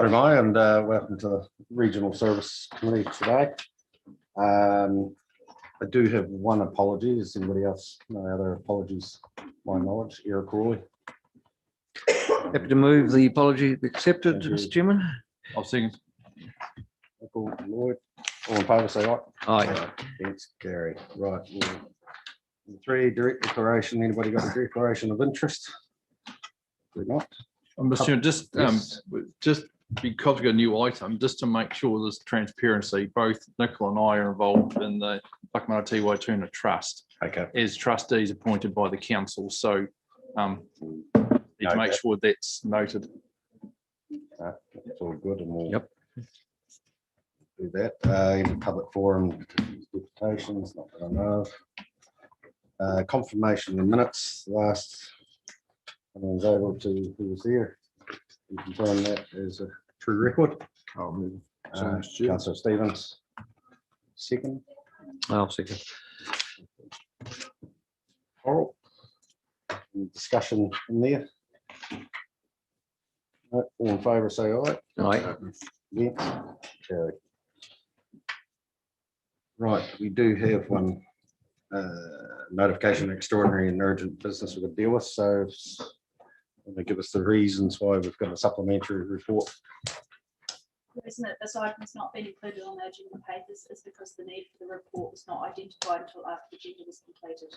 And welcome to the Regional Service Committee today. I do have one apology. Does anybody else no other apologies? My knowledge, Eric Crawley. Happy to move the apology be accepted, Mr. Chairman. I'll second. Michael Lloyd, all in favour, say aye. Aye. Thanks, Gary. Right. 3, direct declaration. Anybody got a declaration of interest? We're not. Mr. Chairman, Yes. just because we've got a new item, just to make sure there's transparency, both Nicola and I are involved in the Whakamata Waituna Trust Okay. as trustees appointed by the council. So need to make sure that's noted. That's all good, and we'll Yep. do that. In the public forum, deputations, not that I know of. Confirmation of minutes. Last, everyone's able to, who was there, and confirm that as a true record. I'll move. Councillor Stevens, second. I'll second. Oral. Any discussion in there? No, all in favour, say aye. Aye. Yes. Carried. Right, we do have one notification, extraordinary and urgent business we're going to deal with. So, they give us the reasons why we've got a supplementary report. Isn't it this item's not been included on the agenda papers is because the need for the report was not identified until after the agenda was completed.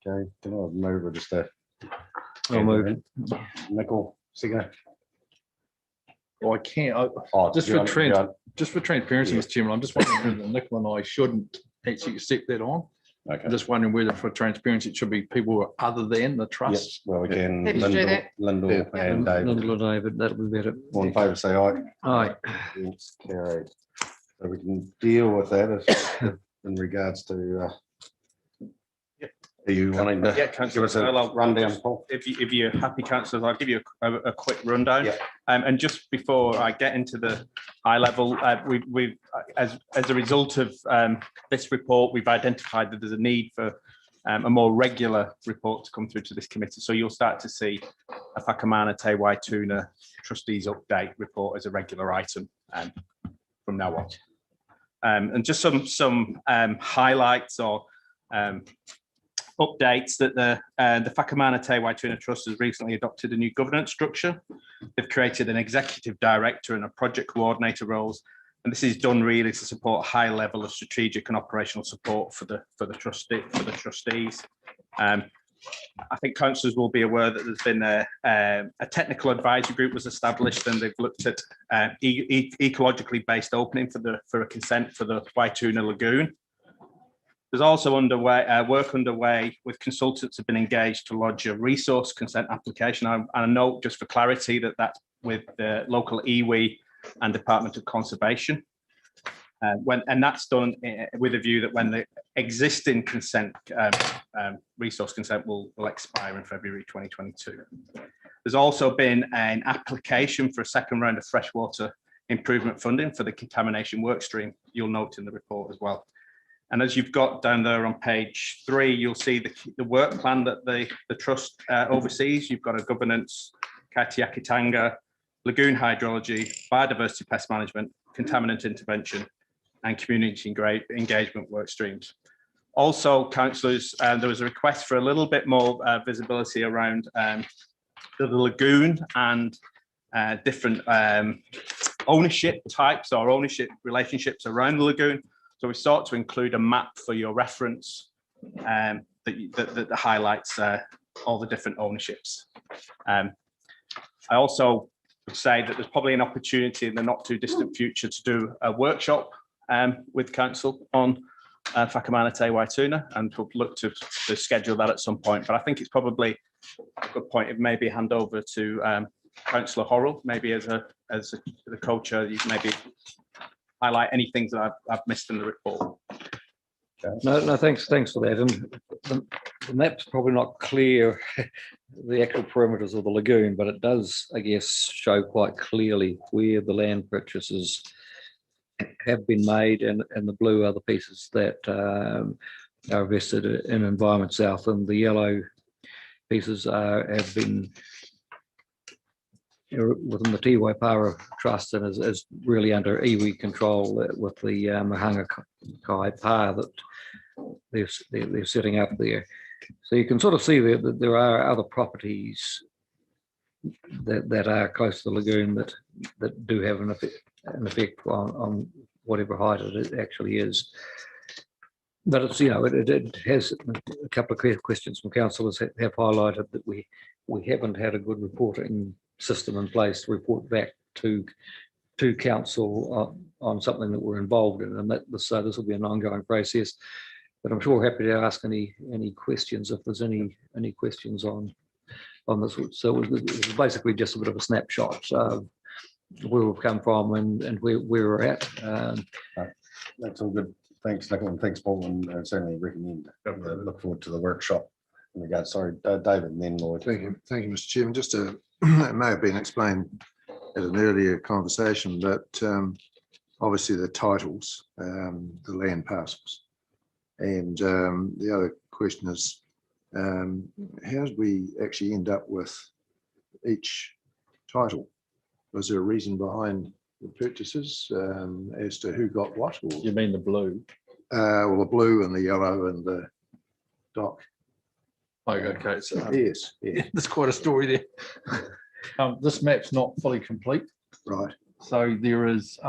Okay, can I move or just a I'll move. Nickel, second? Well, I can't. Oh, Just you're for on- Just for transparency, Yeah. Mr. Chairman, I'm just wondering that Nicola and I shouldn't actually accept that on. Okay. I'm just wondering whether for transparency, it should be people other than the Yep, trust. well, we can, Happy to do that. Lyndall and David. Lyndall and David, that'll be better. All in favour, say aye. Aye. It's carried. So we can deal with that in regards to. Are you wanting to give us a rundown, Paul? If you're happy, councillors, I'll give you a quick rundown. Yeah. And just before I get into the high level, we've as a result of this report, we've identified that there's a need for a more regular report to come through to this committee. So you'll start to see a Whakamata Waituna trustees update report as a regular item from now on. And just some highlights or updates that the Whakamata Waituna Trust has recently adopted a new governance structure. They've created an executive director and a project coordinator roles, and this is done really to support a high level of strategic and operational support for the trustees. I think councillors will be aware that there's been a technical advisory group was established, and they've looked at ecologically based opening for a consent for the Waituna Lagoon. There's also work underway with consultants have been engaged to lodge a resource consent application. And I note just for clarity that that's with the local iwi and Department of Conservation. And that's done with a view that when the existing consent resource consent will expire in February 2022. There's also been an application for a second round of freshwater improvement funding for the contamination work stream. You'll note in the report as well. And as you've got down there on page 3, you'll see the work plan that the trust oversees. You've got a governance, Kaitiakitanga, lagoon hydrology, biodiversity pest management, contaminant intervention, and community engagement work streams. Also, councillors, there was a request for a little bit more visibility around the lagoon and different ownership types or ownership relationships around the lagoon. So we sought to include a map for your reference that highlights all the different ownerships. I also would say that there's probably an opportunity in the not too distant future to do a workshop with council on Whakamata Waituna, and we'll look to schedule that at some point. But I think it's probably a good point if maybe hand over to Councillor Horrell, maybe as the co-chair, you maybe highlight any things that I've missed in the report. No, thanks for that. And the map's probably not clear, the actual perimeters of the lagoon, but it does, I guess, show quite clearly where the land purchases have been made, and the blue are the pieces that are invested in Environment South, and the yellow pieces have been within the Tiwai Para Trust and is really under iwi control with the Mahanga Kai Pa that they're setting up there. So you can sort of see that there are other properties that are close to the lagoon that do have an effect on whatever height it actually is. But it's, you know, it has a couple of questions from councillors have highlighted that we haven't had a good reporting system in place to report back to council on something that we're involved in, and this will be an ongoing process. But I'm sure happy to ask any questions if there's any questions on this. So it was basically just a bit of a snapshot of where we've come from and where we're at. That's all good. Thanks, Nicola, and thanks, Paul, and certainly recommend. Look forward to the workshop. In regards, sorry, David, and then Lloyd. Thank you, Mr. Chairman. Just to, it may have been explained at an earlier conversation, but obviously the titles, the land parcels, and the other question is, how did we actually end up with each title? Was there a reason behind the purchases as to who got what? Or, You mean the blue? well, the blue and the yellow and the dock. Oh, okay, so Yes, yeah, there's quite a story there. This map's not fully complete. right. So there is,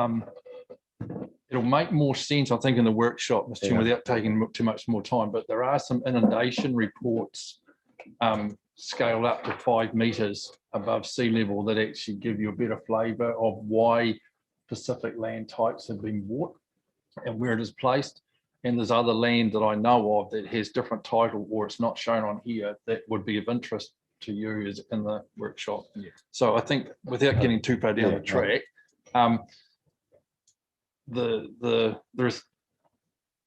it'll make more sense, I think, in the workshop, Mr. Chairman, without taking too much more time, but there are some inundation reports scaled up to 5 meters above sea level that actually give you a better flavour of why specific land types have been bought and where it is placed. And there's other land that I know of that has different title or it's not shown on here that would be of interest to you is in the workshop. Yeah. So I think without getting too far down the track, there's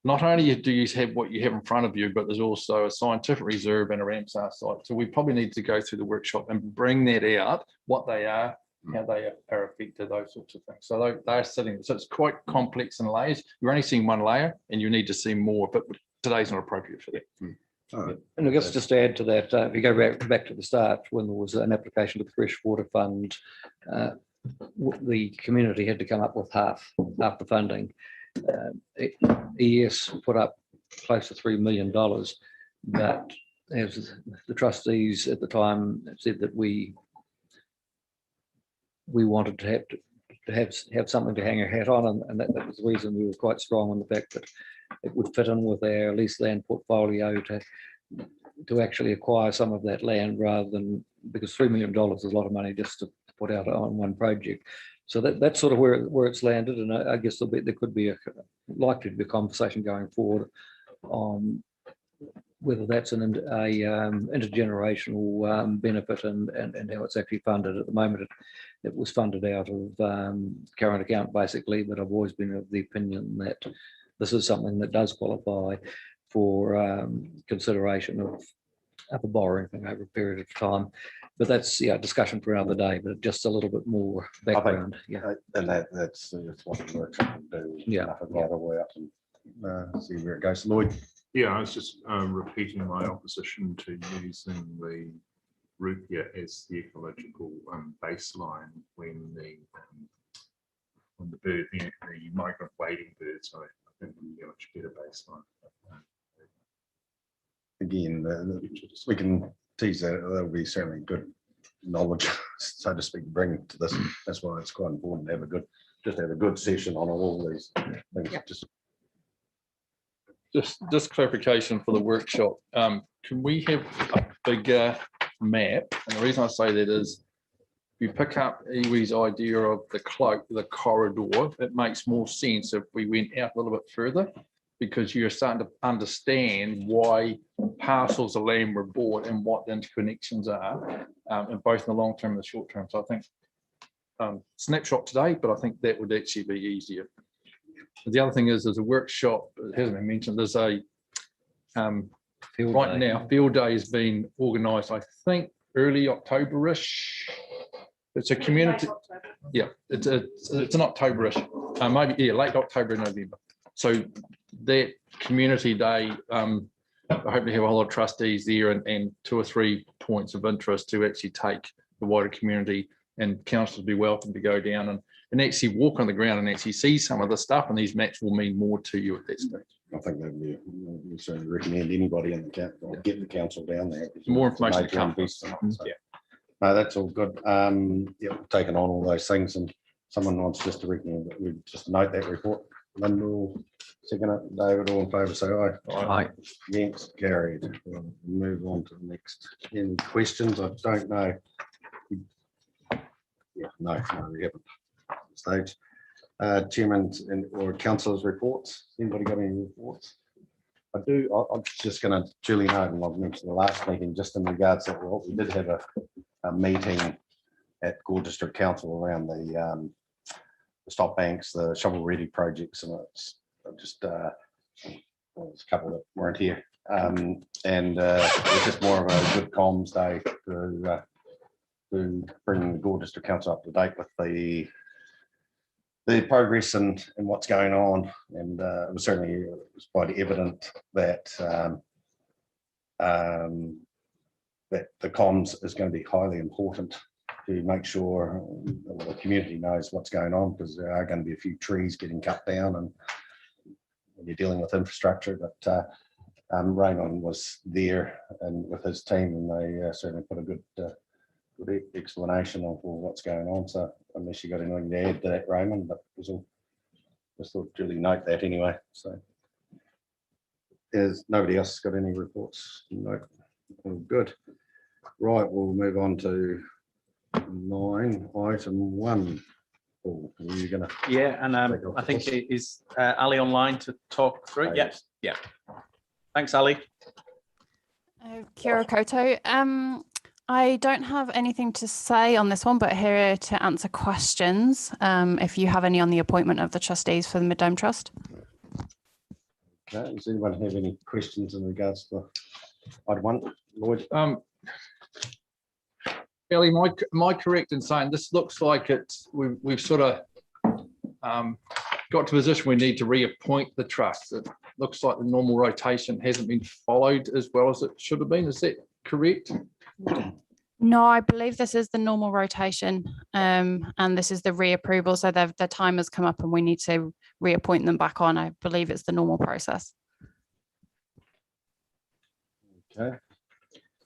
not only do you have what you have in front of you, but there's also a scientific reserve and a Ramsar site. So we probably need to go through the workshop and bring that out, what they are, how they are affected, those sorts of things. So they're sitting, so it's quite complex in layers. You're only seeing one layer and you need to see more, but today's not appropriate for that. All right. And I guess just to add to that, if you go back to the start, when there was an application to the Freshwater Fund, the community had to come up with half the funding. ES put up close to $3 million, but as the trustees at the time said that we wanted to have something to hang our hat on, and that was the reason we were quite strong on the fact that it would fit in with our leased land portfolio to actually acquire some of that land rather than, because $3 million is a lot of money just to put out on one project. So that's sort of where it's landed, and I guess there could be likely to be a conversation going forward on whether that's an intergenerational benefit and how it's actually funded. At the moment, it was funded out of current account basically, but I've always been of the opinion that this is something that does qualify for consideration of a borrowing thing over a period of time. But that's discussion for another day, but just a little bit more background. And that's what the workshop will do. Yeah. All the way up and see where it goes. Lloyd. Yeah, I was just repeating my opposition to using the rupia as the ecological baseline when the bird, the migrant wading birds, I think would be a much better baseline. Again, we can tease that. That'll be certainly good knowledge, so to speak, bring to this. That's why it's quite important to have a good session on all these things. Yeah. Just clarification for the workshop. Can we have a bigger map? And the reason I say that is if you pick up Iwi's idea of the cloak, the corridor, it makes more sense if we went out a little bit further, because you're starting to understand why parcels of land were bought and what the interconnections are, and both in the long term and the short term. So I think snapshot today, but I think that would actually be easier. The other thing is there's a workshop, it hasn't been mentioned, there's a right now, field day has been organised, I think, early October-ish. It's a community, yeah, it's an October-ish, maybe, late October, November. So that community day, I hope to have a whole lot of trustees there and 2 or 3 points of interest to actually take the wider community and councillors would be welcome to go down and actually walk on the ground and actually see some of the stuff, and these maps will mean more to you at that stage. I think that we certainly recommend anybody in the council, or get the council down there. More information to Major come. investment, so. Yeah. No, that's all good. Yeah, we've taken on all those things, and someone wants just to recommend that we just note that report. Linda will second it. David, all in favour, say aye. Aye. Against, carried. We'll move on to the next. Any questions? I don't know. Yeah, no, we haven't. Stage. Chairman and or councillors' reports. Anybody got any reports? I do. I'm just going to duly note, and I've mentioned the last meeting, just in regards to, well, we did have a meeting at Gore District Council around the stop banks, the shovel ready projects, and it's just well, there's a couple that weren't here, and it's just more of a good comms day to bring the Gore District Council up to date with the progress and what's going on, and it was certainly quite evident that that the comms is going to be highly important to make sure the community knows what's going on, because there are going to be a few trees getting cut down, and when you're dealing with infrastructure. But Raymond was there and with his team, and they certainly put a good explanation of what's going on. So unless you got anything to add to that, Raymond, but it was all, just thought Julie note that anyway. So is nobody else got any reports? No, all good. Right, we'll move on to 9, item 1. Paul, are you gonna? Yeah, and I think is Ali online to talk through it? Yes, yeah. Thanks, Ali. Kia ora koutou. I don't have anything to say on this one, but here to answer questions if you have any on the appointment of the trustees for the Mid-Dome Trust. Okay, does anyone have any questions in regards to item 1? Lloyd? Ellie, am I correct in saying this looks like it's we've sort of got to a position we need to reappoint the trust? It looks like the normal rotation hasn't been followed as well as it should have been. Is that correct? No, I believe this is the normal rotation, and this is the reapproval. So the time has come up and we need to reappoint them back on. I believe it's the normal process. Okay.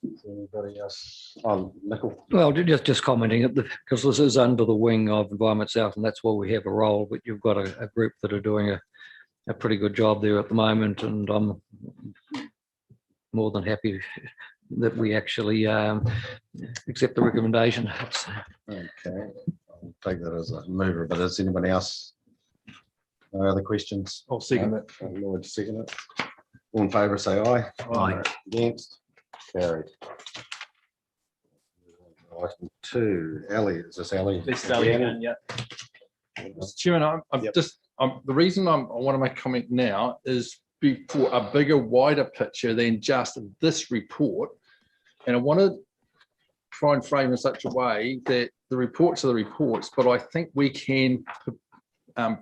Is anybody else? Oh, Nickel. Well, just commenting, because this is under the wing of Environment South, and that's why we have a role, but you've got a group that are doing a pretty good job there at the moment, and I'm more than happy that we actually accept the recommendation. Okay, I'll take that as a mover, but is anybody else? No other questions? I'll second that. Lloyd, second it. All in favour, say aye. Aye. Against? Carried. Item 2, Ali, is this Ali? This is Ali again, yeah. Mr. Chairman, I'm Yep. just, the reason I want to make a comment now is for a bigger, wider picture than just this report. And I want to try and frame in such a way that the reports are the reports, but I think we can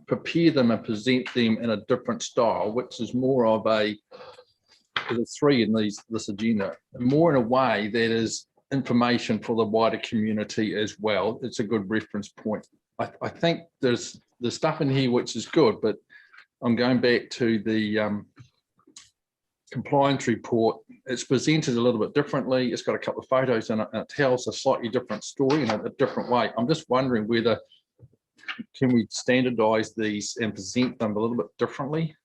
prepare them and present them in a different style, which is more of there's 3 in this agenda, more in a way that is information for the wider community as well. It's a good reference point. I think there's stuff in here which is good, but I'm going back to the compliance report. It's presented a little bit differently. It's got a couple of photos in it, and it tells a slightly different story in a different way. I'm just wondering whether can we standardize these and present them a little bit differently?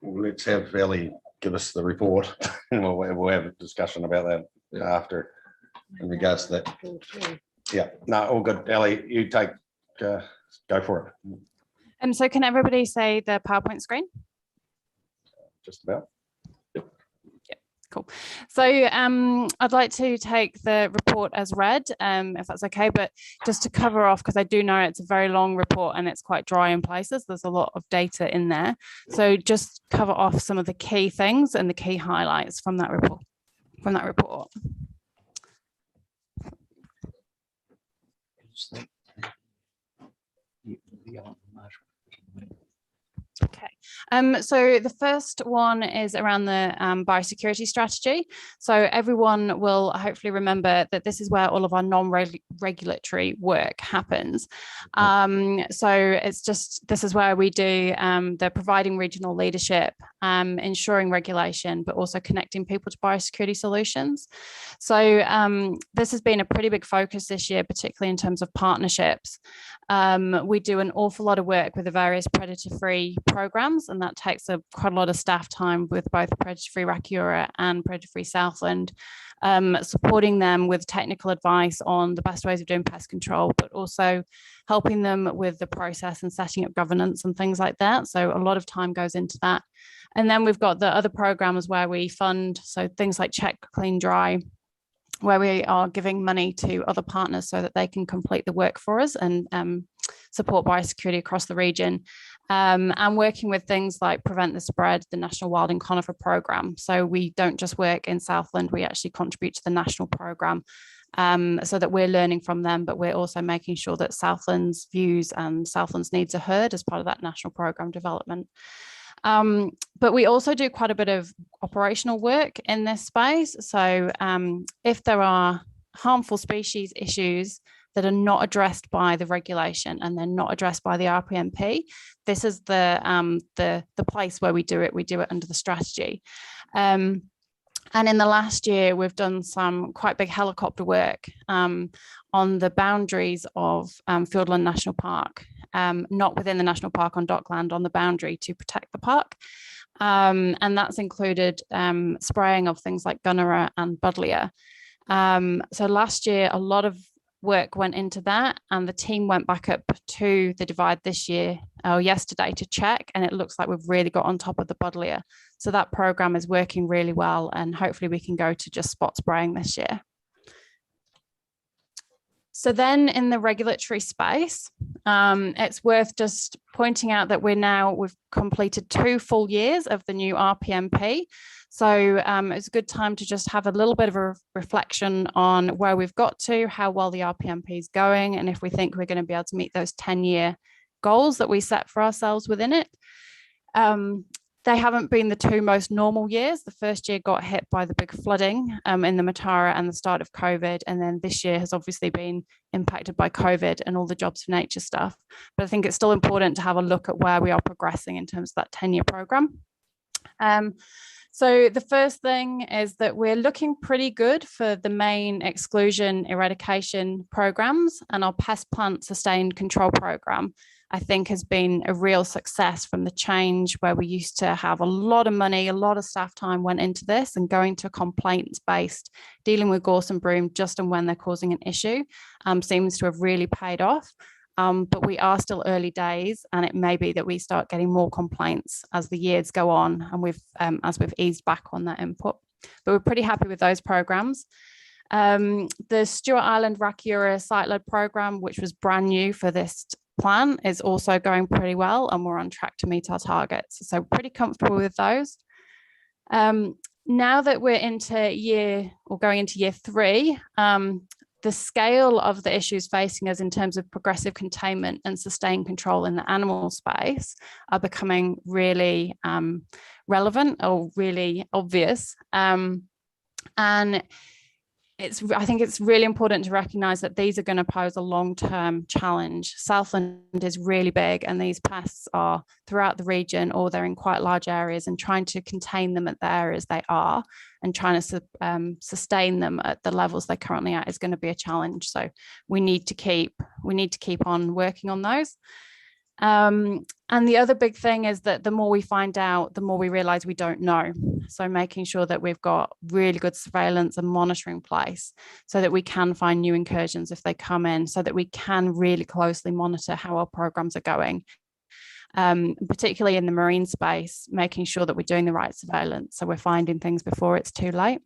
Well, let's have Ali give us the report, and we'll have a discussion about that after in regards to that. Yeah, no, all good. Ali, you take, go for it. So can everybody say the PowerPoint screen? Just about. Cool. So I'd like to take the report as read, if that's okay, but just to cover off, because I do know it's a very long report and it's quite dry in places. There's a lot of data in there. So just cover off some of the key things and the key highlights from that report. Okay, so the first one is around the biosecurity strategy. So everyone will hopefully remember that this is where all of our regulatory work happens. So it's just, this is where we do the providing regional leadership, ensuring regulation, but also connecting people to biosecurity solutions. So this has been a pretty big focus this year, particularly in terms of partnerships. We do an awful lot of work with the various predator-free programs, and that takes quite a lot of staff time with both predator-free Rakiura and predator-free Southland, supporting them with technical advice on the best ways of doing pest control, but also helping them with the process and setting up governance and things like that. So a lot of time goes into that. And then we've got the other programs where we fund, so things like Check, Clean, Dry, where we are giving money to other partners so that they can complete the work for us and support biosecurity across the region. And working with things like Prevent the Spread, the National Wild and Conifer Program. So we don't just work in Southland, we actually contribute to the national program, so that we're learning from them, but we're also making sure that Southland's views and Southland's needs are heard as part of that national program development. But we also do quite a bit of operational work in this space. So if there are harmful species issues that are not addressed by the regulation and they're not addressed by the RPMP, this is the place where we do it. We do it under the strategy. And in the last year, we've done some quite big helicopter work on the boundaries of Fiordland National Park, not within the national park on Dockland, on the boundary to protect the park. And that's included spraying of things like Gunnera and Buddleia. So last year, a lot of work went into that, and the team went back up to the divide this year, yesterday, to check, and it looks like we've really got on top of the Buddleia. So that program is working really well, and hopefully we can go to just spot spraying this year. So then in the regulatory space, it's worth just pointing out that we've completed 2 full years of the new RPMP. So it's a good time to just have a little bit of a reflection on where we've got to, how well the RPMP is going, and if we think we're going to be able to meet those 10-year goals that we set for ourselves within it. They haven't been the 2 most normal years. The first year got hit by the big flooding in the Matara and the start of COVID. And then this year has obviously been impacted by COVID and all the Jobs for Nature stuff. But I think it's still important to have a look at where we are progressing in terms of that 10-year program. So the first thing is that we're looking pretty good for the main exclusion eradication programs, and our pest plant sustained control program, I think, has been a real success from the change where we used to have a lot of money, a lot of staff time went into this, and going to complaints based, dealing with gorse and broom just and when they're causing an issue, seems to have really paid off. But we are still early days, and it may be that we start getting more complaints as the years go on, and as we've eased back on that input. But we're pretty happy with those programs. The Stewart Island Rakiura site-led program, which was brand new for this plan, is also going pretty well, and we're on track to meet our targets. So pretty comfortable with those. Now that we're going into year 3, the scale of the issues facing us in terms of progressive containment and sustained control in the animal space are becoming really relevant or really obvious. And I think it's really important to recognise that these are going to pose a long-term challenge. Southland is really big, and these pests are throughout the region, or they're in quite large areas, and trying to contain them at the areas they are and trying to sustain them at the levels they're currently at is going to be a challenge. So we need to keep on working on those. And the other big thing is that the more we find out, the more we realise we don't know. So making sure that we've got really good surveillance and monitoring in place so that we can find new incursions if they come in, so that we can really closely monitor how our programs are going. Particularly in the marine space, making sure that we're doing the right surveillance, so we're finding things before it's too late.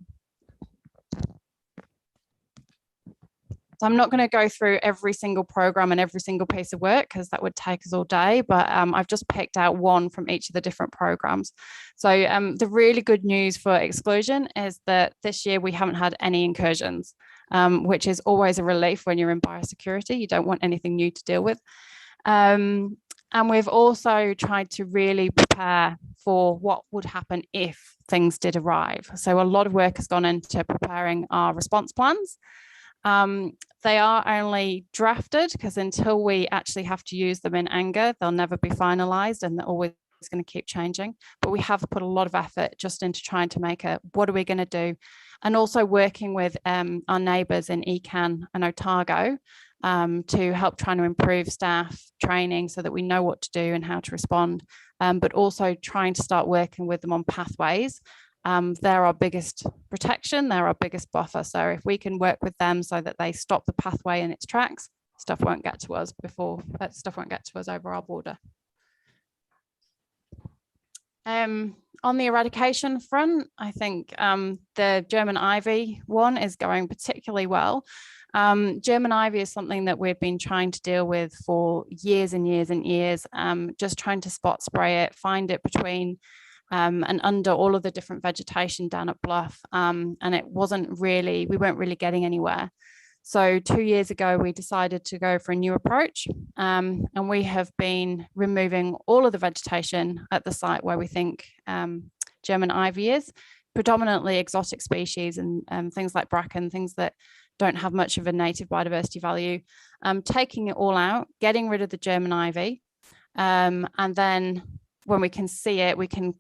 So I'm not going to go through every single program and every single piece of work, because that would take us all day, but I've just picked out one from each of the different programs. So the really good news for exclusion is that this year we haven't had any incursions, which is always a relief when you're in biosecurity. You don't want anything new to deal with. And we've also tried to really prepare for what would happen if things did arrive. So a lot of work has gone into preparing our response plans. They are only drafted because until we actually have to use them in anger, they'll never be finalised, and they're always going to keep changing. But we have put a lot of effort just into trying to make a, what are we going to do? And also working with our neighbours in Ecan and Otago to help trying to improve staff training so that we know what to do and how to respond, but also trying to start working with them on pathways. They're our biggest protection, they're our biggest buffer. So if we can work with them so that they stop the pathway in its tracks, stuff won't get to us over our border. On the eradication front, I think the German ivy one is going particularly well. German ivy is something that we've been trying to deal with for years and years and years, just trying to spot spray it, find it between and under all of the different vegetation down at Bluff. And we weren't really getting anywhere. So 2 years ago, we decided to go for a new approach, and we have been removing all of the vegetation at the site where we think German ivy is, predominantly exotic species and things like bracken, things that don't have much of a native biodiversity value, taking it all out, getting rid of the German ivy, and then when we can see it, we can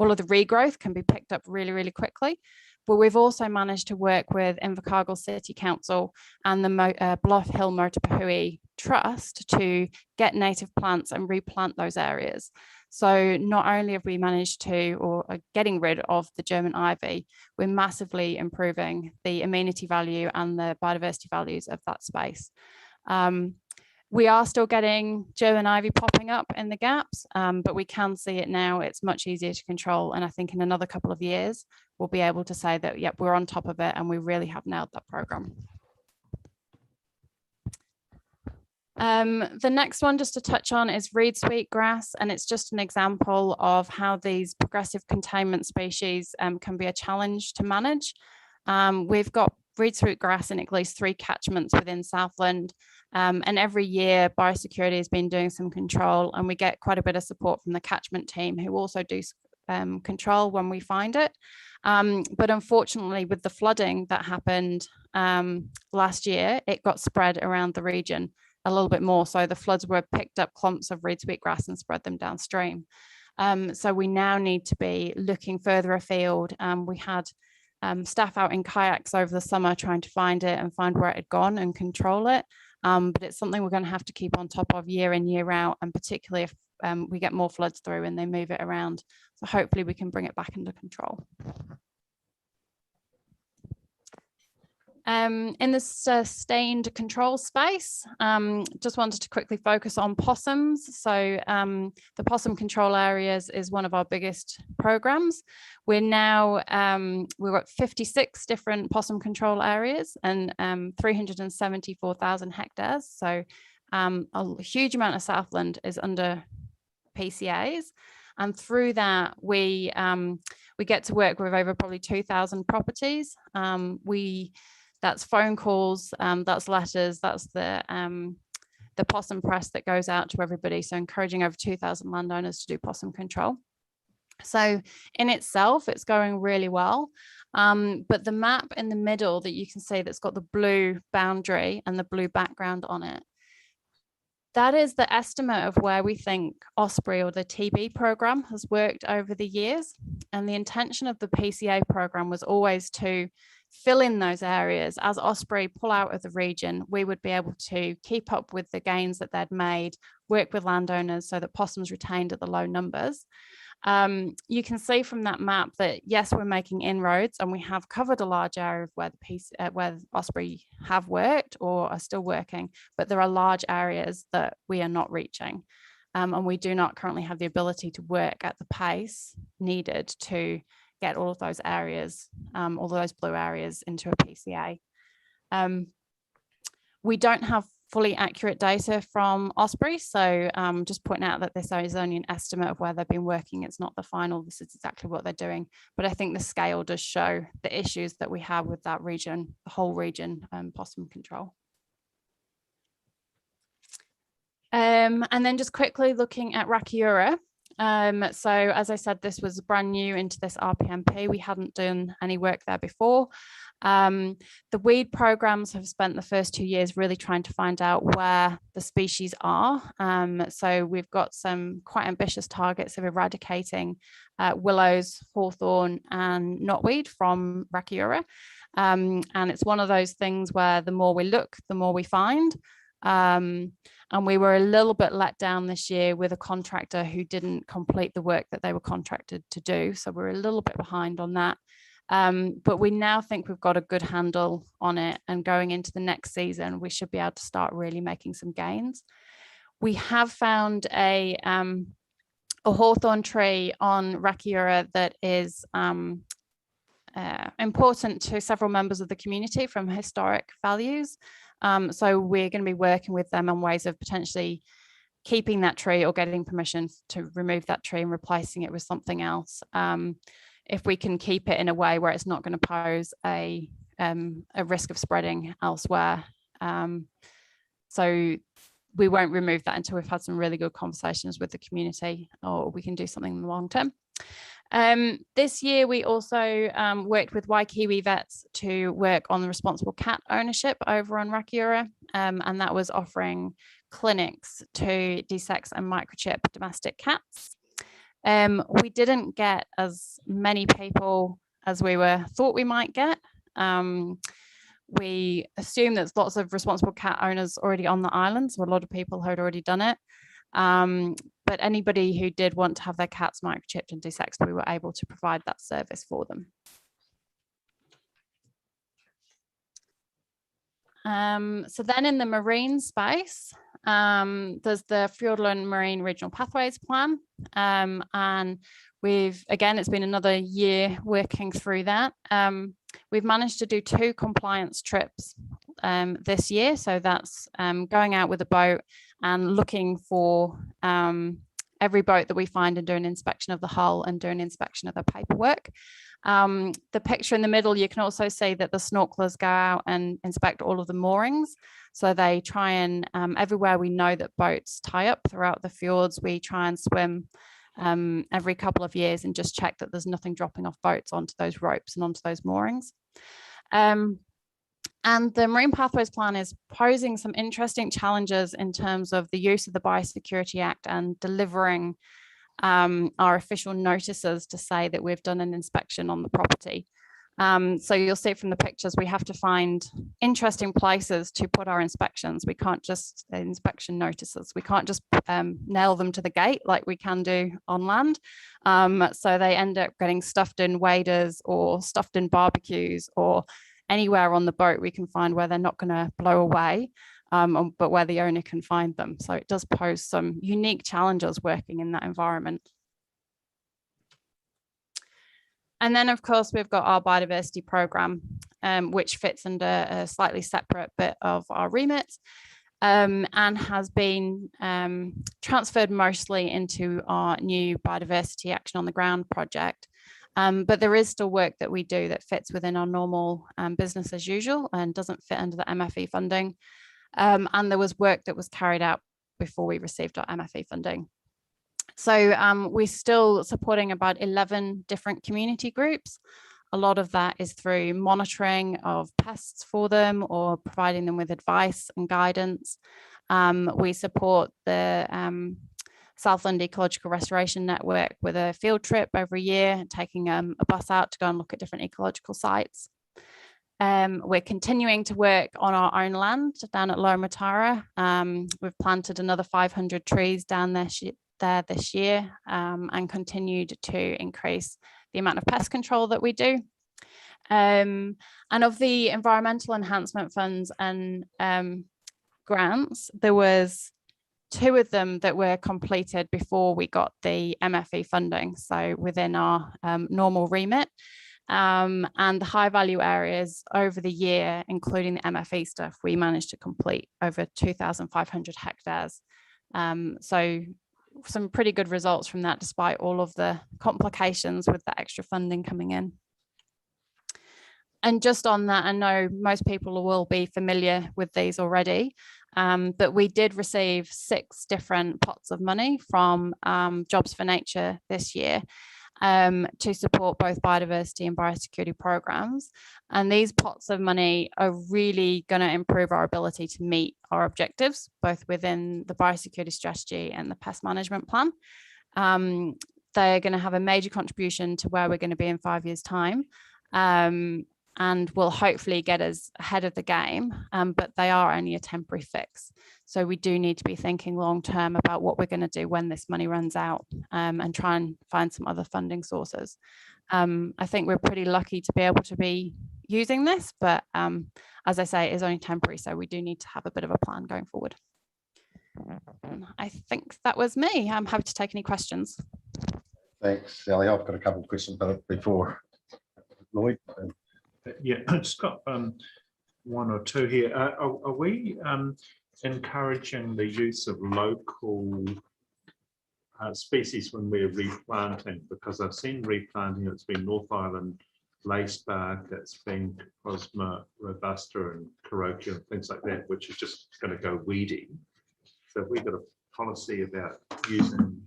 all of the regrowth can be picked up really, really quickly. But we've also managed to work with Invercargill City Council and the Bluff Hill Motupehui Trust to get native plants and replant those areas. So not only have we managed to, or are getting rid of the German ivy, we're massively improving the amenity value and the biodiversity values of that space. We are still getting German ivy popping up in the gaps, but we can see it now. It's much easier to control. And I think in another couple of years, we'll be able to say that, yep, we're on top of it and we really have nailed that program. The next one just to touch on is reed sweetgrass, and it's just an example of how these progressive containment species can be a challenge to manage. We've got reed sweetgrass in at least 3 catchments within Southland, and every year biosecurity has been doing some control, and we get quite a bit of support from the catchment team who also do control when we find it. But unfortunately, with the flooding that happened last year, it got spread around the region a little bit more. So the floods were picked up clumps of reed sweetgrass and spread them downstream. So we now need to be looking further afield. We had staff out in kayaks over the summer trying to find it and find where it had gone and control it. But it's something we're going to have to keep on top of year in, year out, and particularly if we get more floods through and they move it around. So hopefully we can bring it back under control. In the sustained control space, just wanted to quickly focus on possums. So the possum control areas is one of our biggest programs. We're now, we've got 56 different possum control areas and 374,000 hectares. So a huge amount of Southland is under PCAs. And through that, we get to work with over probably 2,000 properties. That's phone calls, that's letters, that's the possum press that goes out to everybody. So encouraging over 2,000 landowners to do possum control. So in itself, it's going really well. But the map in the middle that you can see that's got the blue boundary and the blue background on it, that is the estimate of where we think Osprey or the TB program has worked over the years. And the intention of the PCA program was always to fill in those areas. As Osprey pull out of the region, we would be able to keep up with the gains that they'd made, work with landowners so that possums retained at the low numbers. You can see from that map that yes, we're making inroads and we have covered a large area of where Osprey have worked or are still working, but there are large areas that we are not reaching. And we do not currently have the ability to work at the pace needed to get all of those areas, all those blue areas into a PCA. We don't have fully accurate data from Osprey, so just pointing out that this is only an estimate of where they've been working. It's not the final, this is exactly what they're doing. But I think the scale does show the issues that we have with that region, the whole region, possum control. And then just quickly looking at Rakiura. So as I said, this was brand new into this RPMP. We hadn't done any work there before. The weed programs have spent the first 2 years really trying to find out where the species are. So we've got some quite ambitious targets of eradicating willows, hawthorn and knotweed from Rakiura. And it's one of those things where the more we look, the more we find. And we were a little bit let down this year with a contractor who didn't complete the work that they were contracted to do. So we're a little bit behind on that. But we now think we've got a good handle on it, and going into the next season, we should be able to start really making some gains. We have found a hawthorn tree on Rakiura that is important to several members of the community from historic values. So we're going to be working with them on ways of potentially keeping that tree or getting permission to remove that tree and replacing it with something else. If we can keep it in a way where it's not going to pose a risk of spreading elsewhere. So we won't remove that until we've had some really good conversations with the community, or we can do something in the long term. This year, we also worked with Waikiwi Vets to work on the responsible cat ownership over on Rakiura, and that was offering clinics to desex and microchip domestic cats. We didn't get as many people as we thought we might get. We assume there's lots of responsible cat owners already on the island, so a lot of people had already done it. But anybody who did want to have their cats microchipped and desexed, we were able to provide that service for them. So then in the marine space, there's the Fiordland Marine Regional Pathways Plan. And again, it's been another year working through that. We've managed to do 2 compliance trips this year. So that's going out with a boat and looking for every boat that we find and do an inspection of the hull and do an inspection of the paperwork. The picture in the middle, you can also see that the snorkelers go out and inspect all of the moorings. So they try and, everywhere we know that boats tie up throughout the fjords, we try and swim every couple of years and just check that there's nothing dropping off boats onto those ropes and onto those moorings. And the Marine Pathways Plan is posing some interesting challenges in terms of the use of the Biosecurity Act and delivering our official notices to say that we've done an inspection on the property. So you'll see from the pictures, we have to find interesting places to put our inspections. We can't just inspection notices. We can't just nail them to the gate like we can do on land. So they end up getting stuffed in waders or stuffed in barbecues or anywhere on the boat we can find where they're not going to blow away, but where the owner can find them. So it does pose some unique challenges working in that environment. And then, of course, we've got our biodiversity program, which fits under a slightly separate bit of our remit and has been transferred mostly into our new biodiversity action on the ground project. But there is still work that we do that fits within our normal business as usual and doesn't fit under the MFE funding. And there was work that was carried out before we received our MFE funding. So we're still supporting about 11 different community groups. A lot of that is through monitoring of pests for them or providing them with advice and guidance. We support the Southland Ecological Restoration Network with a field trip every year, taking a bus out to go and look at different ecological sites. We're continuing to work on our own land down at Lower Matara. We've planted another 500 trees down there this year and continued to increase the amount of pest control that we do. And of the environmental enhancement funds and grants, there was 2 of them that were completed before we got the MFE funding, so within our normal remit. And the high value areas over the year, including the MFE stuff, we managed to complete over 2,500 hectares. So some pretty good results from that, despite all of the complications with the extra funding coming in. And just on that, I know most people will be familiar with these already, but we did receive 6 different pots of money from Jobs for Nature this year to support both biodiversity and biosecurity programs. And these pots of money are really going to improve our ability to meet our objectives, both within the biosecurity strategy and the pest management plan. They're going to have a major contribution to where we're going to be in 5 years' time. And will hopefully get us ahead of the game, but they are only a temporary fix. So we do need to be thinking long term about what we're going to do when this money runs out, and try and find some other funding sources. I think we're pretty lucky to be able to be using this, but as I say, it is only temporary, so we do need to have a bit of a plan going forward. I think that was me. I'm happy to take any questions. Thanks, Sally. I've got a couple of questions, but before Lloyd. Yeah, I've just got one or two here. Are we encouraging the use of local species when we're replanting? Because I've seen replanting, it's been North Island lacebark, it's been Cosma robusta and Carokia and things like that, which is just going to go weedy. So have we got a policy about using?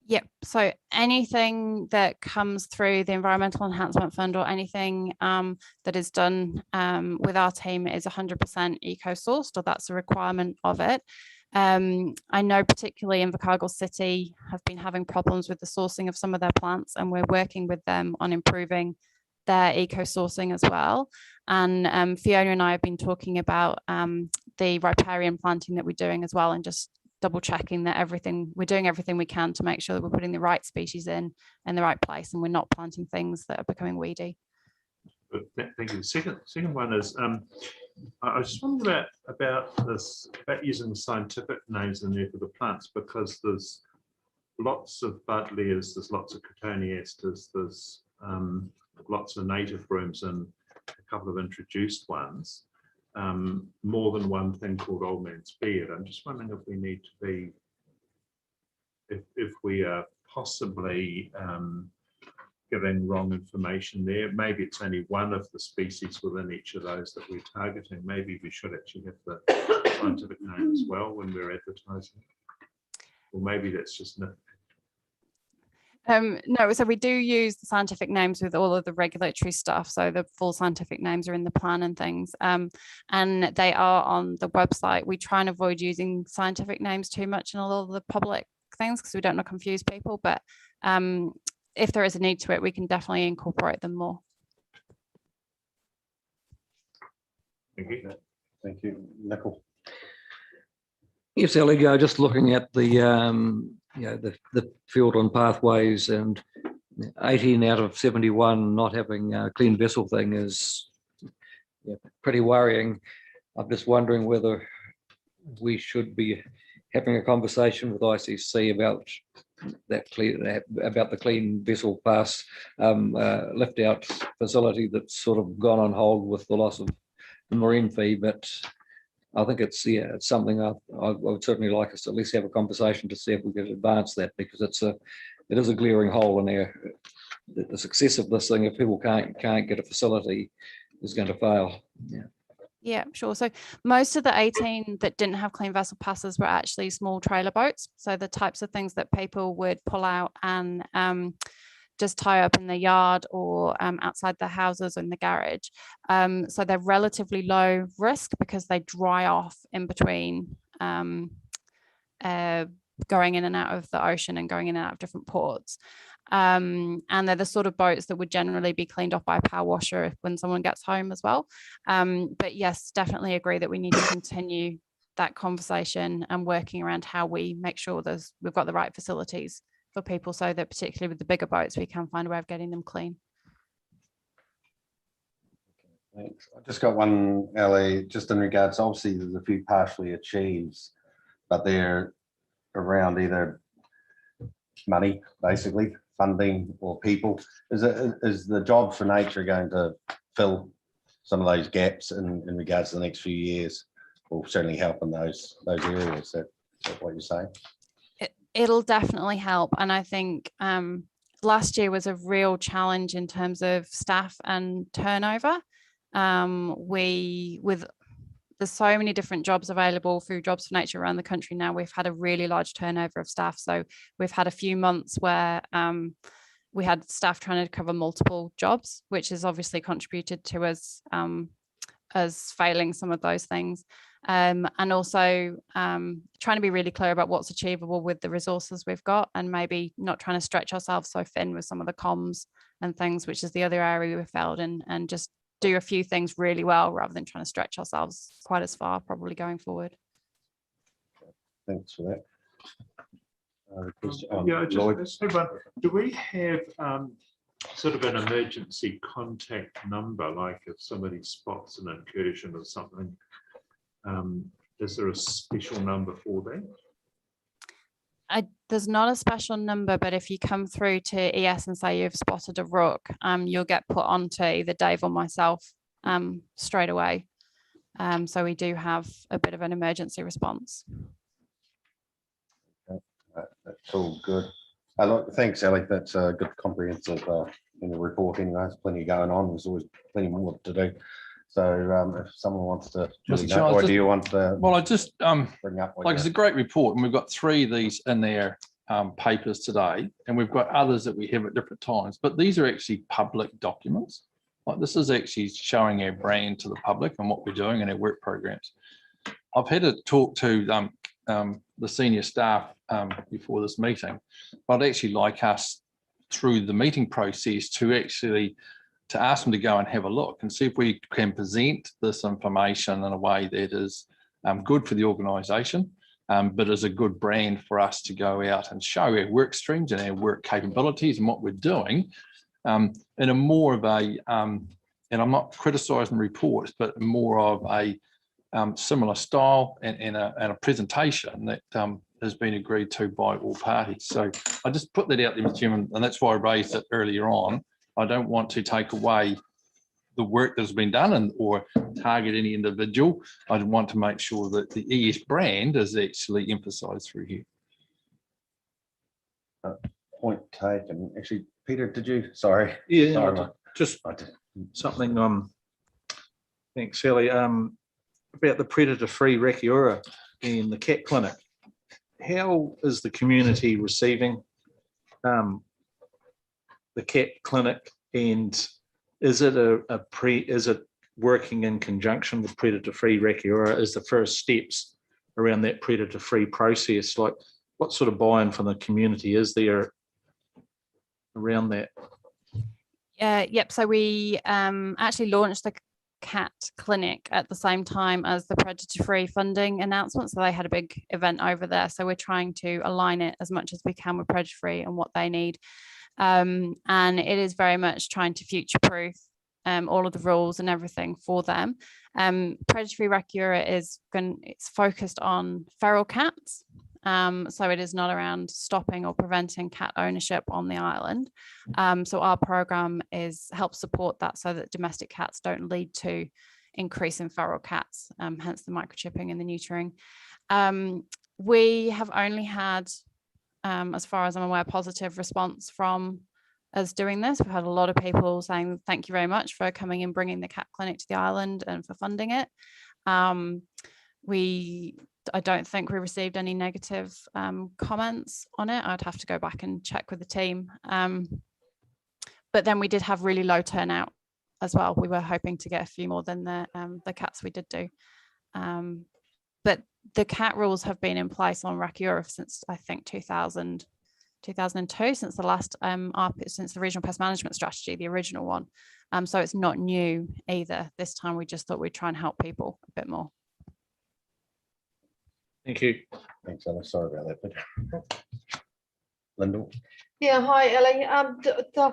Yep. So anything that comes through the Environmental Enhancement Fund or anything that is done with our team is 100% eco-sourced, or that's a requirement of it. I know particularly in Invercargill City have been having problems with the sourcing of some of their plants, and we're working with them on improving their eco-sourcing as well. And Fiona and I have been talking about the riparian planting that we're doing as well, and just double checking that we're doing everything we can to make sure that we're putting the right species in the right place, and we're not planting things that are becoming weedy. Thank you. The second one is I was just wondering about using the scientific names in there for the plants, because there's lots of buddleias, there's lots of cotoneasters, there's lots of native brooms and a couple of introduced ones. More than one thing called old man's beard. I'm just wondering if we need to be, if we are possibly giving wrong information there. Maybe it's only one of the species within each of those that we're targeting. Maybe we should actually have the scientific name as well when we're advertising. Or maybe that's just no. No, so we do use the scientific names with all of the regulatory stuff. So the full scientific names are in the plan and things, and they are on the website. We try and avoid using scientific names too much in a lot of the public things because we don't want to confuse people. But if there is a need to it, we can definitely incorporate them more. Thank you. Thank you, Nicole. Yes, Ellie, just looking at the the Fiordland pathways, and 18 out of 71 not having a clean vessel thing is pretty worrying. I'm just wondering whether we should be having a conversation with ICC about the clean vessel pass lift out facility that's sort of gone on hold with the loss of the marine fee. But I think it's something I would certainly like us to at least have a conversation to see if we could advance that, because it is a glaring hole in there. The success of this thing, if people can't get a facility, is going to fail. Yeah, sure. So most of the 18 that didn't have clean vessel passes were actually small trailer boats. So the types of things that people would pull out and just tie up in the yard or outside the houses or in the garage. So they're relatively low risk because they dry off in between going in and out of the ocean and going in and out of different ports. And they're the sort of boats that would generally be cleaned off by a power washer when someone gets home as well. But yes, definitely agree that we need to continue that conversation and working around how we make sure we've got the right facilities for people, so that particularly with the bigger boats, we can find a way of getting them clean. Thanks. I just got one, Ellie, just in regards, obviously there's a few partially achieves, but they're around either money, basically, funding or people. Is the Jobs for Nature going to fill some of those gaps in regards to the next few years, or certainly help in those areas? Is that what you're saying? It'll definitely help. And I think last year was a real challenge in terms of staff and turnover. There's so many different jobs available through Jobs for Nature around the country now. We've had a really large turnover of staff. So we've had a few months where we had staff trying to cover multiple jobs, which has obviously contributed to us failing some of those things. And also trying to be really clear about what's achievable with the resources we've got, and maybe not trying to stretch ourselves so thin with some of the comms and things, which is the other area we failed in, and just do a few things really well rather than trying to stretch ourselves quite as far probably going forward. Thanks for that. Yeah, I Lloyd? just had one. Do we have sort of an emergency contact number, like if somebody spots an incursion or something? Is there a special number for that? There's not a special number, but if you come through to ES and say you've spotted a rook, you'll get put onto either Dave or myself straight away. So we do have a bit of an emergency response. That's all good. Thanks, Ellie. That's a good comprehensive in the report. Anyway, there's plenty going on. There's always plenty more to do. So if someone wants to, Mr. know, or do you want to Well, I just bring up? like it's a great report, and we've got 3 of these in their papers today, and we've got others that we have at different times. But these are actually public documents. Like this is actually showing our brand to the public and what we're doing in our work programs. I've had a talk to the senior staff before this meeting, but I'd actually like us through the meeting process to ask them to go and have a look and see if we can present this information in a way that is good for the organisation, but is a good brand for us to go out and show our work streams and our work capabilities and what we're doing in a more of a, and I'm not criticising reports, but more of a similar style and a presentation that has been agreed to by all parties. So I just put that out there, Mr. Chairman, and that's why I raised it earlier on. I don't want to take away the work that's been done or target any individual. I want to make sure that the ES brand is actually emphasised through here. Point taken. Actually, Peter, did you? Sorry. Yeah, Sorry, just something. Thanks, Ellie. About the predator-free Rakiura and the cat clinic. How is the community receiving the cat clinic, and is it working in conjunction with predator-free Rakiura as the first steps around that predator-free process? Like, what sort of buy-in from the community is there around that? Yep. So we actually launched the cat clinic at the same time as the predator-free funding announcement. So they had a big event over there. So we're trying to align it as much as we can with predator-free and what they need. And it is very much trying to future-proof all of the rules and everything for them. Predatory Rakiura it's focused on feral cats. So it is not around stopping or preventing cat ownership on the island. So our program helps support that so that domestic cats don't lead to increase in feral cats, hence the microchipping and the neutering. We have only had, as far as I'm aware, positive response from us doing this. We've had a lot of people saying thank you very much for coming and bringing the cat clinic to the island and for funding it. I don't think we received any negative comments on it. I'd have to go back and check with the team. But then we did have really low turnout as well. We were hoping to get a few more than the cats we did do. But the cat rules have been in place on Rakiura since I think 2002, since the last since the regional pest management strategy, the original one. So it's not new either. This time we just thought we'd try and help people a bit more. Thank you. Thanks, Ellie. Sorry about that. Lyndall. Yeah, hi, Ellie. I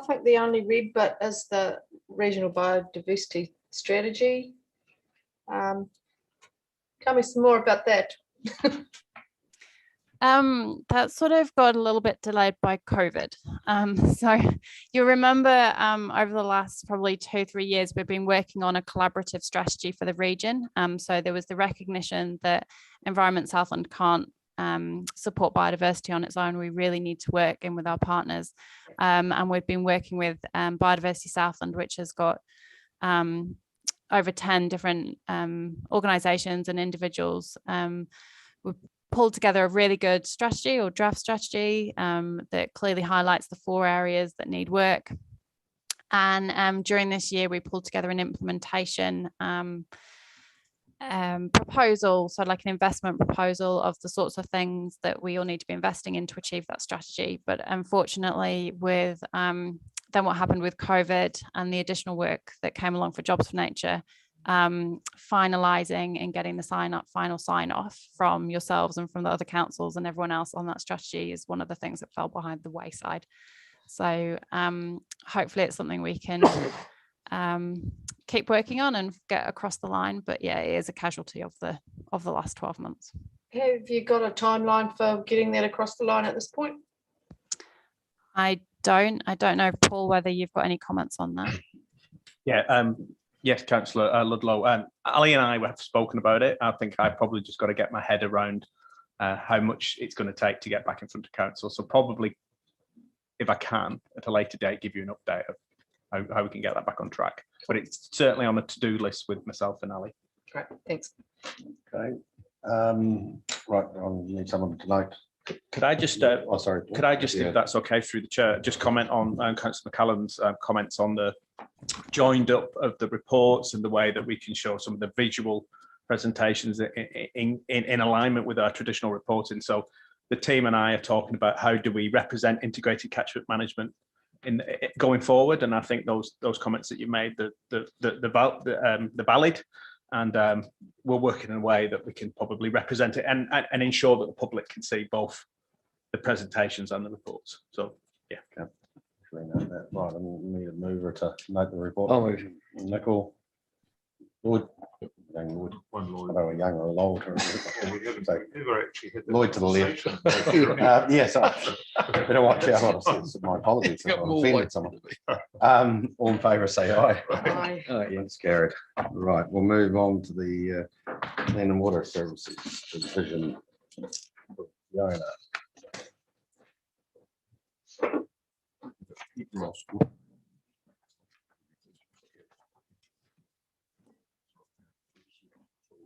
think the only red bit is the regional biodiversity strategy. Tell me some more about that. That sort of got a little bit delayed by COVID. So you remember over the last probably 2-3 years, we've been working on a collaborative strategy for the region. So there was the recognition that Environment Southland can't support biodiversity on its own. We really need to work in with our partners. And we've been working with Biodiversity Southland, which has got over 10 different organisations and individuals. We've pulled together a really good strategy or draft strategy that clearly highlights the 4 areas that need work. And during this year, we pulled together an implementation proposal, so like an investment proposal of the sorts of things that we all need to be investing in to achieve that strategy. But unfortunately, with then what happened with COVID and the additional work that came along for Jobs for Nature, finalising and getting the final sign off from yourselves and from the other councils and everyone else on that strategy is one of the things that fell behind the wayside. So hopefully it's something we can keep working on and get across the line. But yeah, it is a casualty of the last 12 months. Have you got a timeline for getting that across the line at this point? I don't know, Paul, whether you've got any comments on that. Yeah, yes, Councillor Ludlow. Ali and I have spoken about it. I think I probably just got to get my head around how much it's going to take to get back in front of council. So probably, if I can, at a later date, give you an update of how we can get that back on track. But it's certainly on a to-do list with myself and Ali. Great, thanks. Okay. Right, I'll need someone to note. Could I just, Oh, sorry. could I just, Yeah. if that's okay, through the chair, just comment on Councillor McCallum's comments on the joined up of the reports and the way that we can show some of the visual presentations in alignment with our traditional reporting. So the team and I are talking about how do we represent integrated catchment management in going forward, and I think those comments that you made, the valid, and we're working in a way that we can probably represent it and ensure that the public can see both the presentations and the reports. So yeah. Okay. Right, I need a mover to note the report. I'll move. Nicole. Lloyd. Young Lloyd. One I Lloyd. don't know, young or old. Or We haven't so, ever actually had that Lloyd to the left. conversation. Yes, I better watch out. My apologies if I've offended someone. All in favour, say aye. Aye. It's carried. Right, we'll move on to the Land and Water Services Division. Fiona.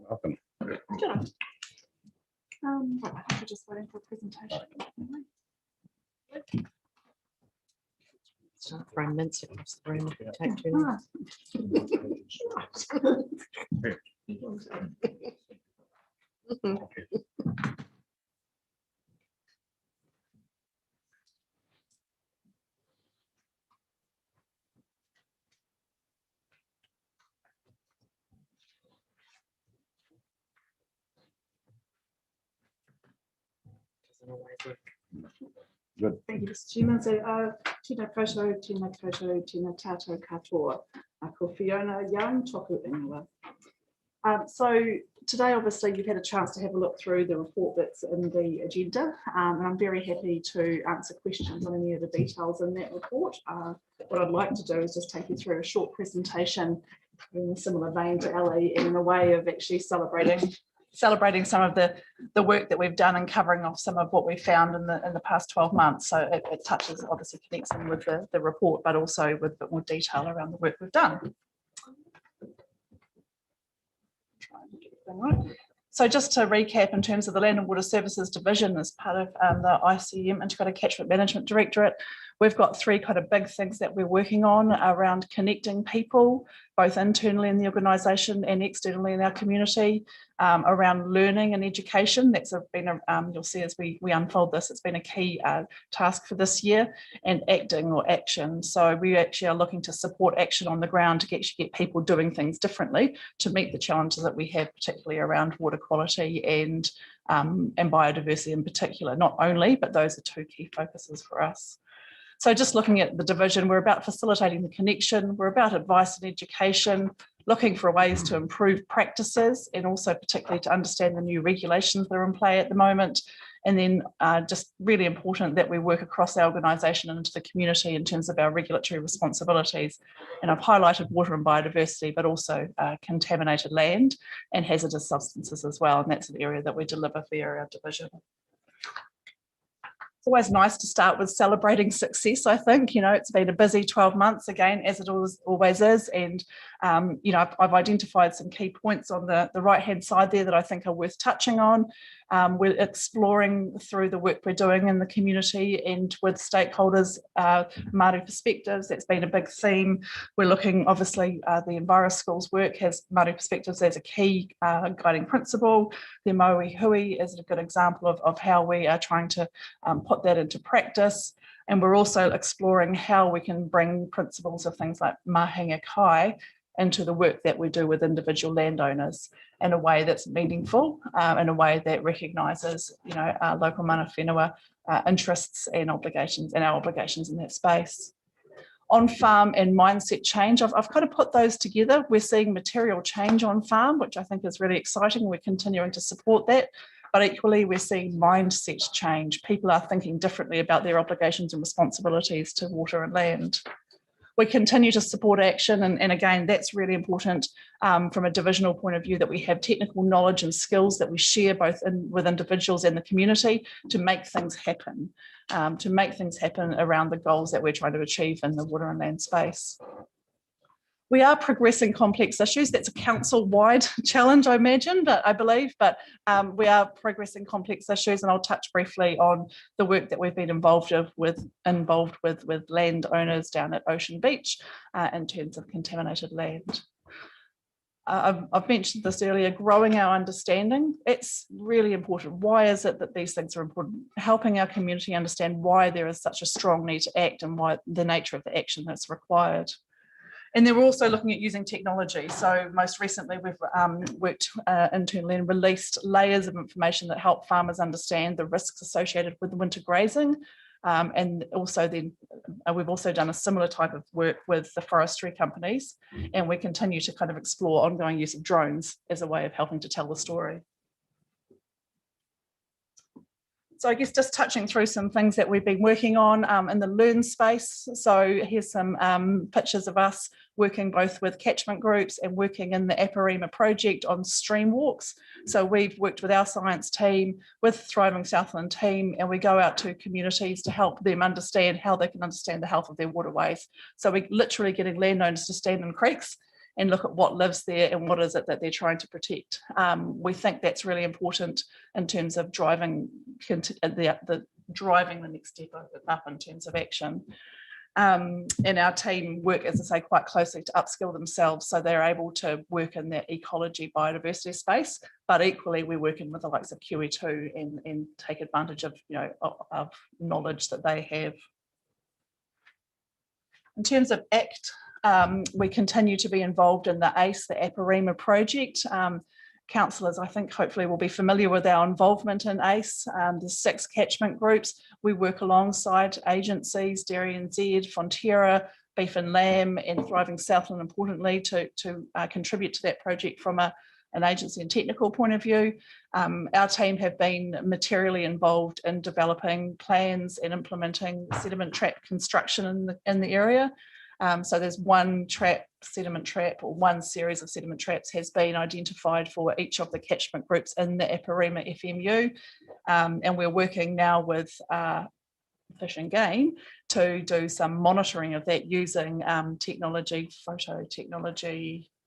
Welcome. I'm just waiting for a presentation. Start throwing mints across the room. Take too long. Good. Thank you, Mr. Chairman. So, tēnā koutou, tēnā koutou, tēnā tātou katoa. Ko Fiona Young, toku ingoa. So today, obviously, you've had a chance to have a look through the report that's in the agenda, and I'm very happy to answer questions on any of the details in that report. What I'd like to do is just take you through a short presentation in a similar vein to Ali, and in a way of actually celebrating some of the work that we've done and covering off some of what we've found in the past 12 months. So it touches, obviously connects in with the report, but also with a bit more detail around the work we've done. So just to recap, in terms of the Land and Water Services Division as part of the ICM, Integrated Catchment Management Directorate, we've got 3 kind of big things that we're working on around connecting people, both internally in the organisation and externally in our community, around learning and education. That's been, you'll see as we unfold this, it's been a key task for this year, and acting or action. So we actually are looking to support action on the ground to actually get people doing things differently to meet the challenges that we have, particularly around water quality and biodiversity in particular. Not only, but those are 2 key focuses for us. So just looking at the division, we're about facilitating the connection, we're about advice and education, looking for ways to improve practices, and also particularly to understand the new regulations that are in play at the moment. And then just really important that we work across our organisation and into the community in terms of our regulatory responsibilities. And I've highlighted water and biodiversity, but also contaminated land and hazardous substances as well. And that's an area that we deliver via our division. It's always nice to start with celebrating success, I think. It's been a busy 12 months again, as it always is. And, I've identified some key points on the right-hand side there that I think are worth touching on. We're exploring through the work we're doing in the community and with stakeholders, Māori perspectives. That's been a big theme. We're looking, obviously, the EnviroSchools work has Māori perspectives as a key guiding principle. The Maui Hui is a good example of how we are trying to put that into practice. And we're also exploring how we can bring principles of things like mahinga kai into the work that we do with individual landowners in a way that's meaningful, in a way that recognises, our local mana whenua interests and obligations and our obligations in that space. On farm and mindset change, I've kind of put those together. We're seeing material change on farm, which I think is really exciting. We're continuing to support that. But equally, we're seeing mindset change. People are thinking differently about their obligations and responsibilities to water and land. We continue to support action, and again, that's really important from a divisional point of view, that we have technical knowledge and skills that we share both with individuals and the community to make things happen around the goals that we're trying to achieve in the water and land space. We are progressing complex issues. That's a council-wide challenge, I imagine, but I believe, we are progressing complex issues, and I'll touch briefly on the work that we've been involved with landowners down at Ocean Beach in terms of contaminated land. I've mentioned this earlier, growing our understanding. It's really important. Why is it that these things are important? Helping our community understand why there is such a strong need to act and why the nature of the action that's required. And then we're also looking at using technology. So most recently, we've worked internally and released layers of information that help farmers understand the risks associated with winter grazing. And also then we've also done a similar type of work with the forestry companies, and we continue to kind of explore ongoing use of drones as a way of helping to tell the story. So I guess just touching through some things that we've been working on in the learn space. So here's some pictures of us working both with catchment groups and working in the Aparima project on stream walks. So we've worked with our science team, with Thriving Southland team, and we go out to communities to help them understand how they can understand the health of their waterways. So we're literally getting landowners to stand in creeks and look at what lives there and what is it that they're trying to protect. We think that's really important in terms of driving the next step up in terms of action. And our team work, as I say, quite closely to upskill themselves so they're able to work in that ecology biodiversity space, but equally we're working with the likes of QE2 and take advantage of, of knowledge that they have. In terms of ACT, we continue to be involved in the ACE, the Aparima project. Councillors, I think, hopefully will be familiar with our involvement in ACE. The 6 catchment groups. We work alongside agencies, Dairy NZ, Fonterra, Beef and Lamb, and Thriving Southland, importantly, to contribute to that project from an agency and technical point of view. Our team have been materially involved in developing plans and implementing sediment trap construction in the area. So there's one sediment trap, or one series of sediment traps has been identified for each of the catchment groups in the Aparima FMU. And we're working now with Fish and Game to do some monitoring of that using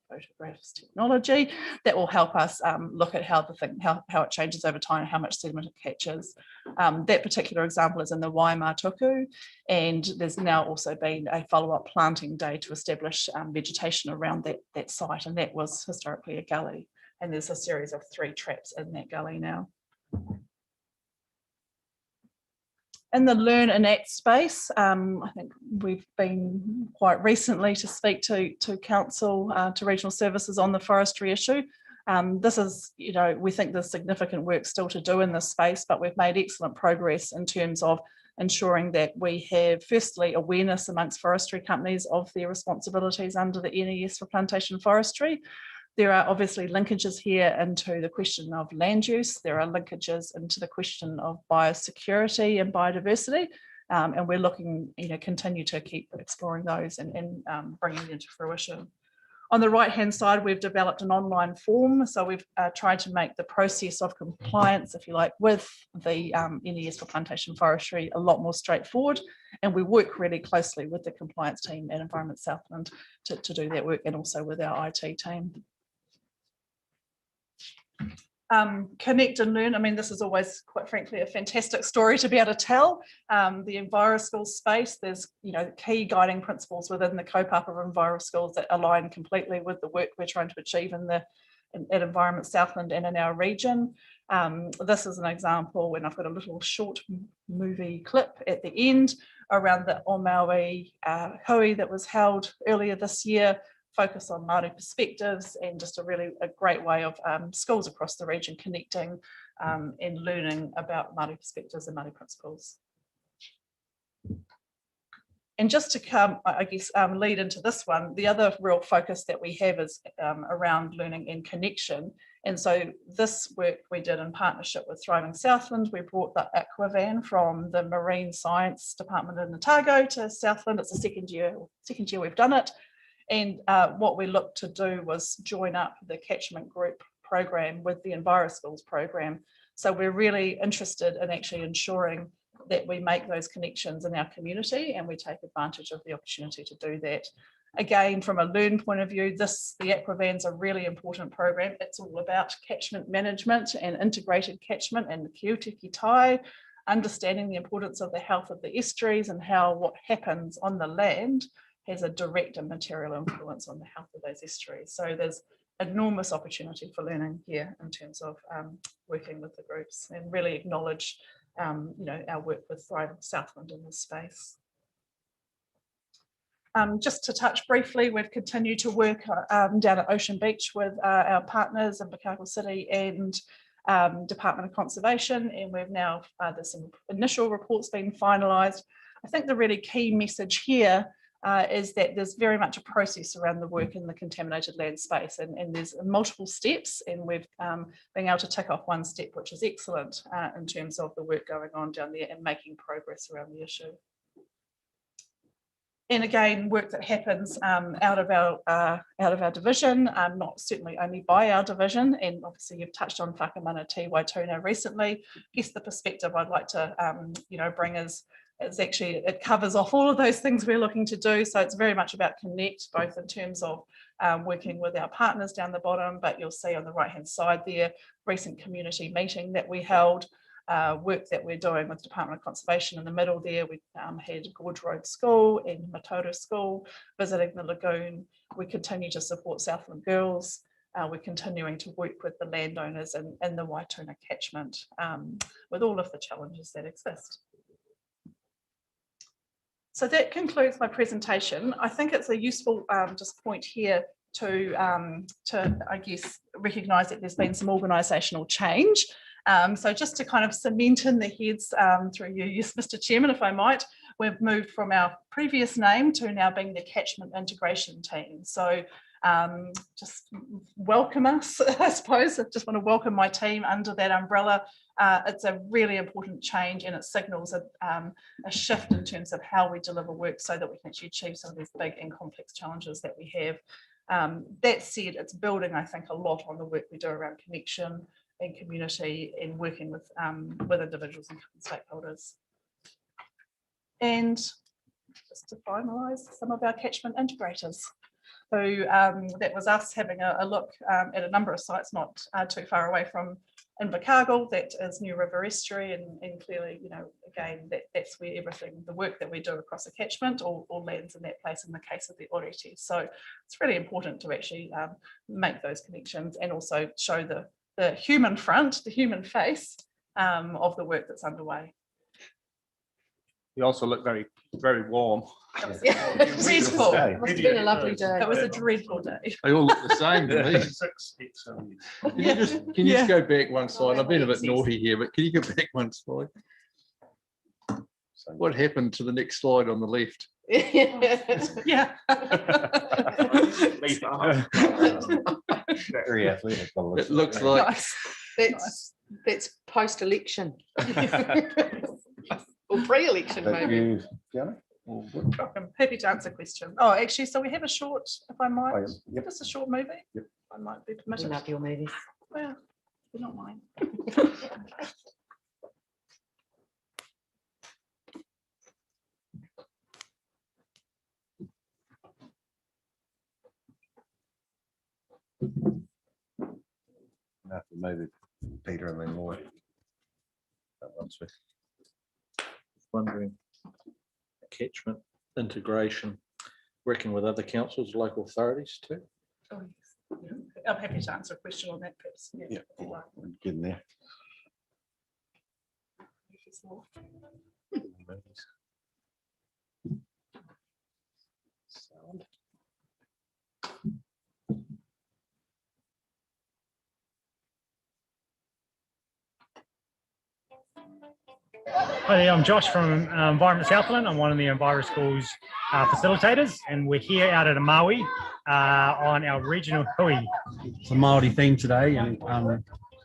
photographs technology that will help us look at how it changes over time, how much sediment it catches. That particular example is in the Waimatuku, and there's now also been a follow-up planting day to establish vegetation around that site, and that was historically a gully, and there's a series of 3 traps in that gully now. In the learn and act space, I think we've been quite recently to speak to council, to regional services on the forestry issue. This is, we think there's significant work still to do in this space, but we've made excellent progress in terms of ensuring that we have, firstly, awareness amongst forestry companies of their responsibilities under the NES for plantation forestry. There are obviously linkages here into the question of land use. There are linkages into the question of biosecurity and biodiversity. And we're looking, continue to keep exploring those and bringing them to fruition. On the right-hand side, we've developed an online form. So we've tried to make the process of compliance, if you like, with the NES for plantation forestry a lot more straightforward. And we work really closely with the compliance team at Environment Southland to do that work, and also with our IT team. Connect and learn. I mean, this is always, quite frankly, a fantastic story to be able to tell. The EnviroSchools space, there's key guiding principles within the kaupapa of EnviroSchools that align completely with the work we're trying to achieve at Environment Southland and in our region. This is an example, and I've got a little short movie clip at the end around the O Maui hui that was held earlier this year, focus on Māori perspectives, and just a great way of schools across the region connecting and learning about Māori perspectives and Māori principles. And just to come, I guess, lead into this one, the other real focus that we have is around learning and connection. And so this work we did in partnership with Thriving Southland, we brought the Aquavan from the Marine Science Department in Otago to Southland. It's the second year we've done it. And what we looked to do was join up the Catchment group program with the EnviroSchools program. So we're really interested in actually ensuring that we make those connections in our community, and we take advantage of the opportunity to do that. Again, from a learn point of view, the Aquavan's a really important program. It's all about catchment management and integrated catchment and the Kiotiki tai, understanding the importance of the health of the estuaries and how what happens on the land has a direct and material influence on the health of those estuaries. So there's enormous opportunity for learning here in terms of working with the groups, and really acknowledge our work with Thriving Southland in this space. Just to touch briefly, we've continued to work down at Ocean Beach with our partners in Invercargill City and Department of Conservation, and we've now, there's some initial reports being finalised. I think the really key message here is that there's very much a process around the work in the contaminated land space, and there's multiple steps, and we've been able to tick off one step, which is excellent in terms of the work going on down there and making progress around the issue. And again, work that happens out of our division, not certainly only by our division, and obviously you've touched on Whakamana Waituna recently. I guess the perspective I'd like to bring is actually, it covers off all of those things we're looking to do. So it's very much about connect, both in terms of working with our partners down the bottom, but you'll see on the right hand side there, recent community meeting that we held, work that we're doing with Department of Conservation in the middle there. We had Gorge Road School and Mataura School visiting the lagoon. We continue to support Southland Girls. We're continuing to work with the landowners in the Waituna catchment with all of the challenges that exist. So that concludes my presentation. I think it's a useful just point here to I guess, recognise that there's been some organisational change. So just to kind of cement in the heads through you, yes, Mr. Chairman, if I might, we've moved from our previous name to now being the Catchment Integration Team. So just welcome us, I suppose. I just want to welcome my team under that umbrella. It's a really important change, and it signals a shift in terms of how we deliver work so that we can actually achieve some of these big and complex challenges that we have. That said, it's building, I think, a lot on the work we do around connection and community and working with individuals and stakeholders. And just to finalise, some of our catchment integrators. So that was us having a look at a number of sites not too far away from Invercargill. That is New River Estuary, and clearly, again, that's where the work that we do across a catchment all lands in that place in the case of the Oreti. So it's really important to actually make those connections and also show the human front, the human face of the work that's underway. You also look very, very warm. Dreadful. It must have been a lovely day. It was a dreadful day. They all look the same to me. Can you just go back one slide? I've been a bit naughty here, but can you go back one slide? What happened to the next slide on the left? Yeah. Very athletic. It looks like That's post-election. Or pre-election, maybe. Fiona? I'm happy to answer questions. Oh, actually, so we have a short, if I might, Oh, yep. just a short movie. Yep. I might be We permitted. love your movies. Well, they're not mine. Maybe Peter and then more. That one's with- Wondering, catchment integration, working with other councils, local authorities too. Oh, yes. Yeah. I'm happy to answer a question on that, perhaps. Yeah. Yeah, if you like. getting there. Sound. Hi there, I'm Josh from Environment Southland. I'm one of the Enviro Schools facilitators, and we're here out at Maui on our regional hui. It's a Māori theme today, and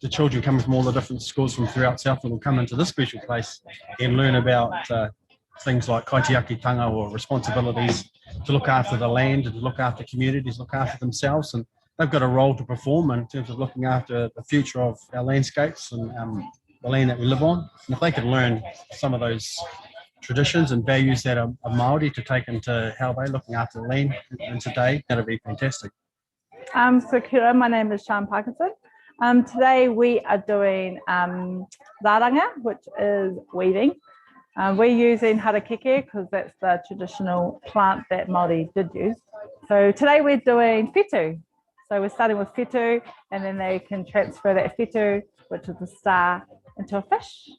the children coming from all the different schools from throughout Southland will come into this special place and learn about things like kaitiakitanga, or responsibilities to look after the land and to look after communities, look after themselves, and they've got a role to perform in terms of looking after the future of our landscapes and the land that we live on. And if they can learn some of those traditions and values that are Māori to take into how they're looking after the land in today, that'd be fantastic. So kia ora, my name is Sean Parkinson. Today we are doing rāranga, which is weaving. We're using harakeke because that's the traditional plant that Māori did use. So today we're doing whetū. So we're starting with whetū, and then they can transfer that whetū, which is the star, into a fish.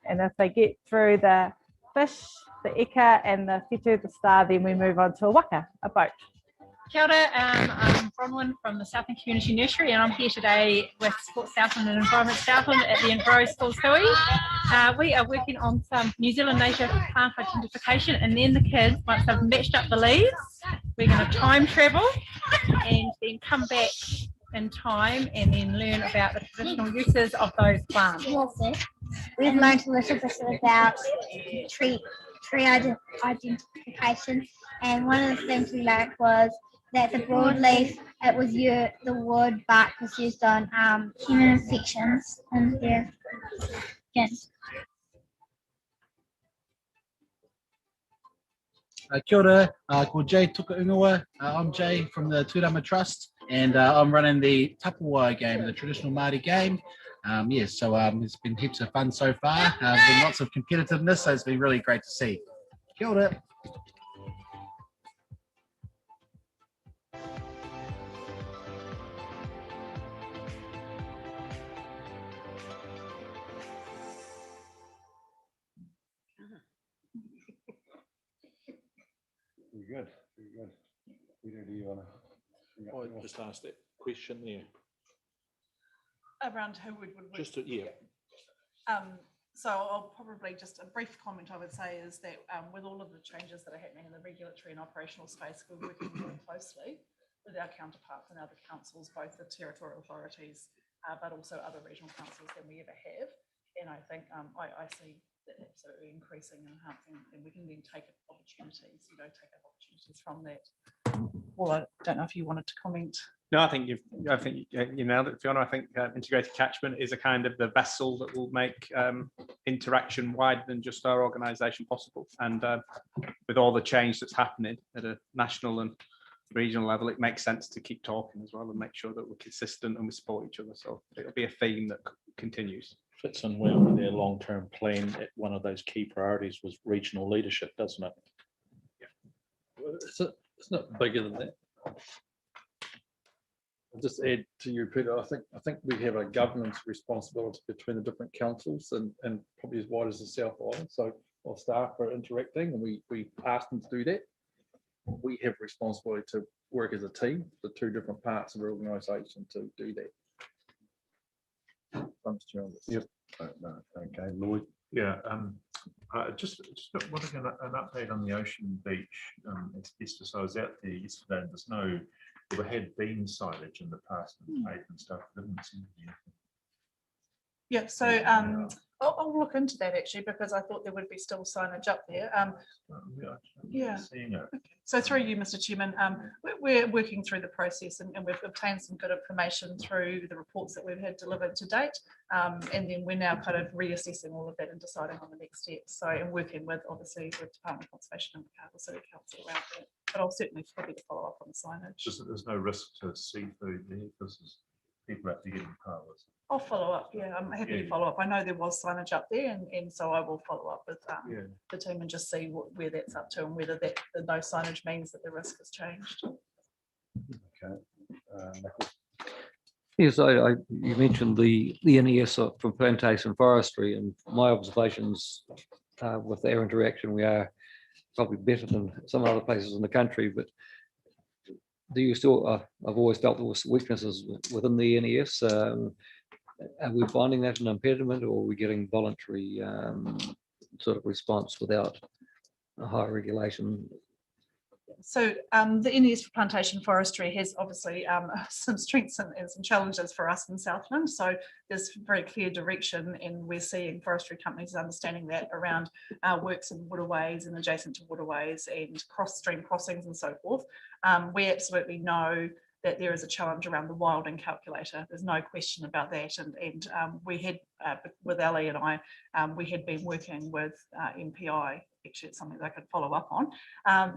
And if they get through the fish, the eka, and the whetū, the star, then we move on to a waka, a boat. Kia ora, I'm Bronwyn from the Southland Community Nursery, and I'm here today with Sports Southland and Environment Southland at the Enviro Schools Hui. We are working on some New Zealand native plant identification, and then the kids, once they've matched up the leaves, we're going to time travel and then come back in time and then learn about the traditional uses of those plants. We've learned a little bit about tree identification, and one of the things we learned was that the broadleaf, it was the wood bark was used on human infections and their skin. Kia ora, called Jay Tukaungawa. I'm Jay from the Tūrama Trust, and I'm running the Tapawai game, the traditional Māori game. So it's been heaps of fun so far. There's been lots of competitiveness, so it's been really great to see. Kia ora. Very good, very good. Peter, do you want to? I just asked that question there. Around who would Just to, yeah. So I'll probably just a brief comment I would say is that with all of the changes that are happening in the regulatory and operational space, we're working very closely with our counterparts and other councils, both the territorial authorities, but also other regional councils than we ever have. And I think I see that absolutely increasing and enhancing, and we can then take opportunities, take up opportunities from that. Well, I don't know if you wanted to comment. No, I think you nailed it, Fiona. I think integrated catchment is a kind of the vessel that will make interaction wider than just our organisation possible. And with all the change that's happening at a national and regional level, it makes sense to keep talking as well and make sure that we're consistent and we support each other. So it'll be a theme that continues. Fits in well with their long-term plan. One of those key priorities was regional leadership, doesn't it? Yeah. Well, it's not bigger than that. I'll just add to you, Peter. I think we have a governance responsibility between the different councils and probably as wide as the South Island. So our staff are interacting, and we ask them to do that. We have responsibility to work as a team, the two different parts of the organisation, to do that. Yep. Okay, Lloyd. Yeah. Just wanting an update on the Ocean Beach asbestos. I was out there yesterday, and there's no. There had been silage in the past and tape and stuff. Didn't seem to be anything. Yeah, so I'll look into that actually, because I thought there would be still signage up there. Yeah. So through you, Mr. Chairman, we're working through the process and we've obtained some good information through the reports that we've had delivered to date. And then we're now kind of reassessing all of that and deciding on the next steps. So I'm working with obviously the Department of Conservation and the City Council around that. But I'll certainly probably follow up on the signage. There's no risk to seafood there because people have to get in cars. I'll follow up. Yeah, I'm happy to follow up. I know there was signage up there, and so I will follow up with the team and just see where that's up to and whether that the no signage means that the risk has changed. Okay. Yes, you mentioned the NES from plantation forestry, and my observations with our interaction, we are probably better than some other places in the country, but do you still, I've always felt there was weaknesses within the NES. Are we finding that an impediment, or are we getting voluntary sort of response without a high regulation? So the NES for plantation forestry has obviously some strengths and some challenges for us in Southland. So there's very clear direction, and we're seeing forestry companies understanding that around works in waterways and adjacent to waterways and cross-stream crossings and so forth. We absolutely know that there is a challenge around the wilding calculator. There's no question about that. And we had, with Ali and I, we had been working with MPI, actually it's something that I could follow up on,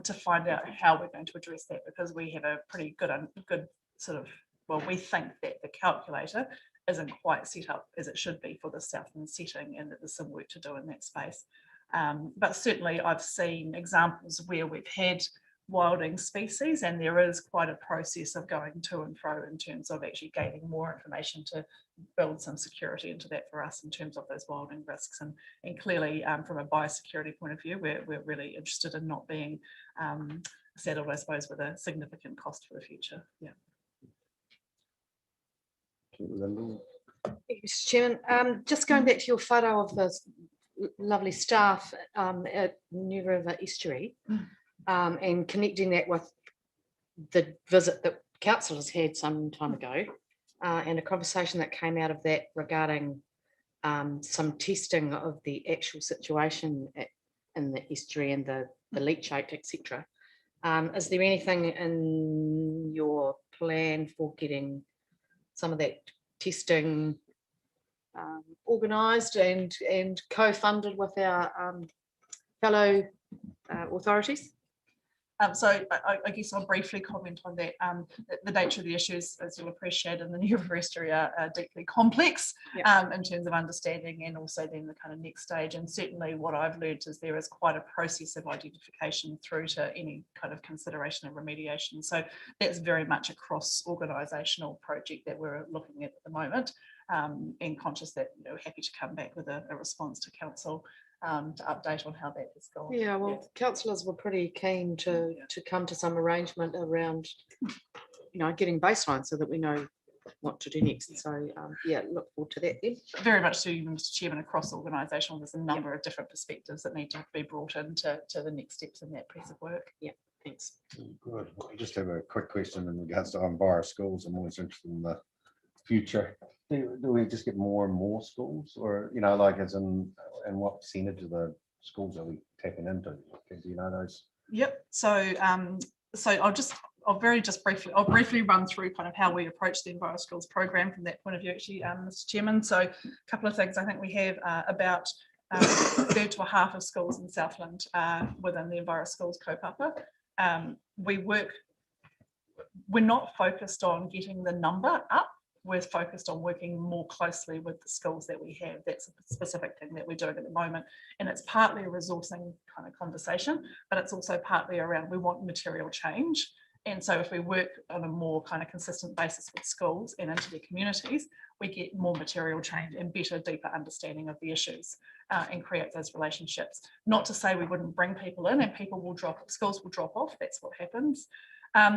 to find out how we're going to address that, because we have a pretty good sort of, well, we think that the calculator isn't quite set up as it should be for the Southland setting, and that there's some work to do in that space. But certainly I've seen examples where we've had wilding species, and there is quite a process of going to and fro in terms of actually gaining more information to build some security into that for us in terms of those wilding risks. And clearly from a biosecurity point of view, we're really interested in not being saddled, I suppose, with a significant cost for the future. Yeah. Mr. Chairman, just going back to your photo of the lovely staff at New River Estuary, and connecting that with the visit that councillors had some time ago, and a conversation that came out of that regarding some testing of the actual situation in the estuary and the leachate, etc. Is there anything in your plan for getting some of that testing organised and co-funded with our fellow authorities? So I guess I'll briefly comment on that. The nature of the issues, as you'll appreciate, in the New River Estuary are deeply complex in terms of understanding, and also then the kind of next stage. And certainly what I've learned is there is quite a process of identification through to any kind of consideration of remediation. So that's very much a cross-organisational project that we're looking at the moment, and conscious that happy to come back with a response to council to update on how that is going. Yeah, well, councillors were pretty keen to come to some arrangement around, getting baseline so that we know what to do next. So yeah, look forward to that then. Very much so, Mr. Chairman, across organisational, there's a number of different perspectives that need to be brought into the next steps in that piece of work. Yeah, thanks. Good. I just have a quick question in regards to Enviro schools. I'm always interested in the future. Do we just get more and more schools, or like as in, and what percentage of the schools are we tapping into? Do you know those? Yep. So I'll briefly run through kind of how we approach the Enviro Schools program from that point of view, actually, Mr. Chairman. So a couple of things. I think we have about a third to a half of schools in Southland within the Enviro Schools kaupapa. We're not focused on getting the number up. We're focused on working more closely with the schools that we have. That's a specific thing that we're doing at the moment. And it's partly a resourcing kind of conversation, but it's also partly around we want material change. And so if we work on a more kind of consistent basis with schools and into their communities, we get more material change and better, deeper understanding of the issues and create those relationships. Not to say we wouldn't bring people in and schools will drop off. That's what happens.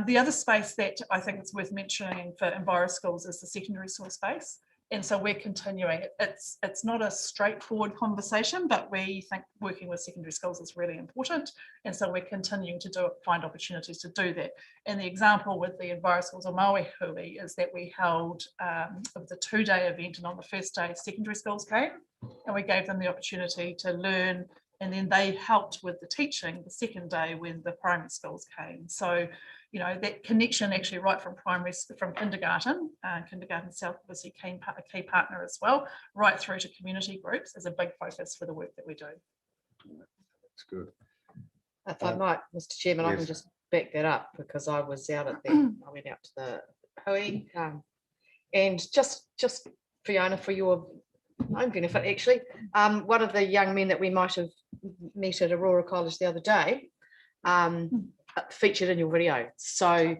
The other space that I think it's worth mentioning for Enviro Schools is the secondary school space. And so we're continuing. It's not a straightforward conversation, but we think working with secondary schools is really important. And so we're continuing to find opportunities to do that. And the example with the EnviroSchools or Maui Hui is that we held of the 2-day event, and on the first day, secondary schools came, and we gave them the opportunity to learn, and then they helped with the teaching the second day when the primary schools came. So, you know, that connection actually right from kindergarten, Kindergarten South obviously a key partner as well, right through to community groups is a big focus for the work that we do. That's good. If I might, Mr. Chairman, I can just back that up because I was out at the, I went out to the Hui, and just Fiona, for your own benefit, actually, one of the young men that we might have met at Aurora College the other day featured in your video. So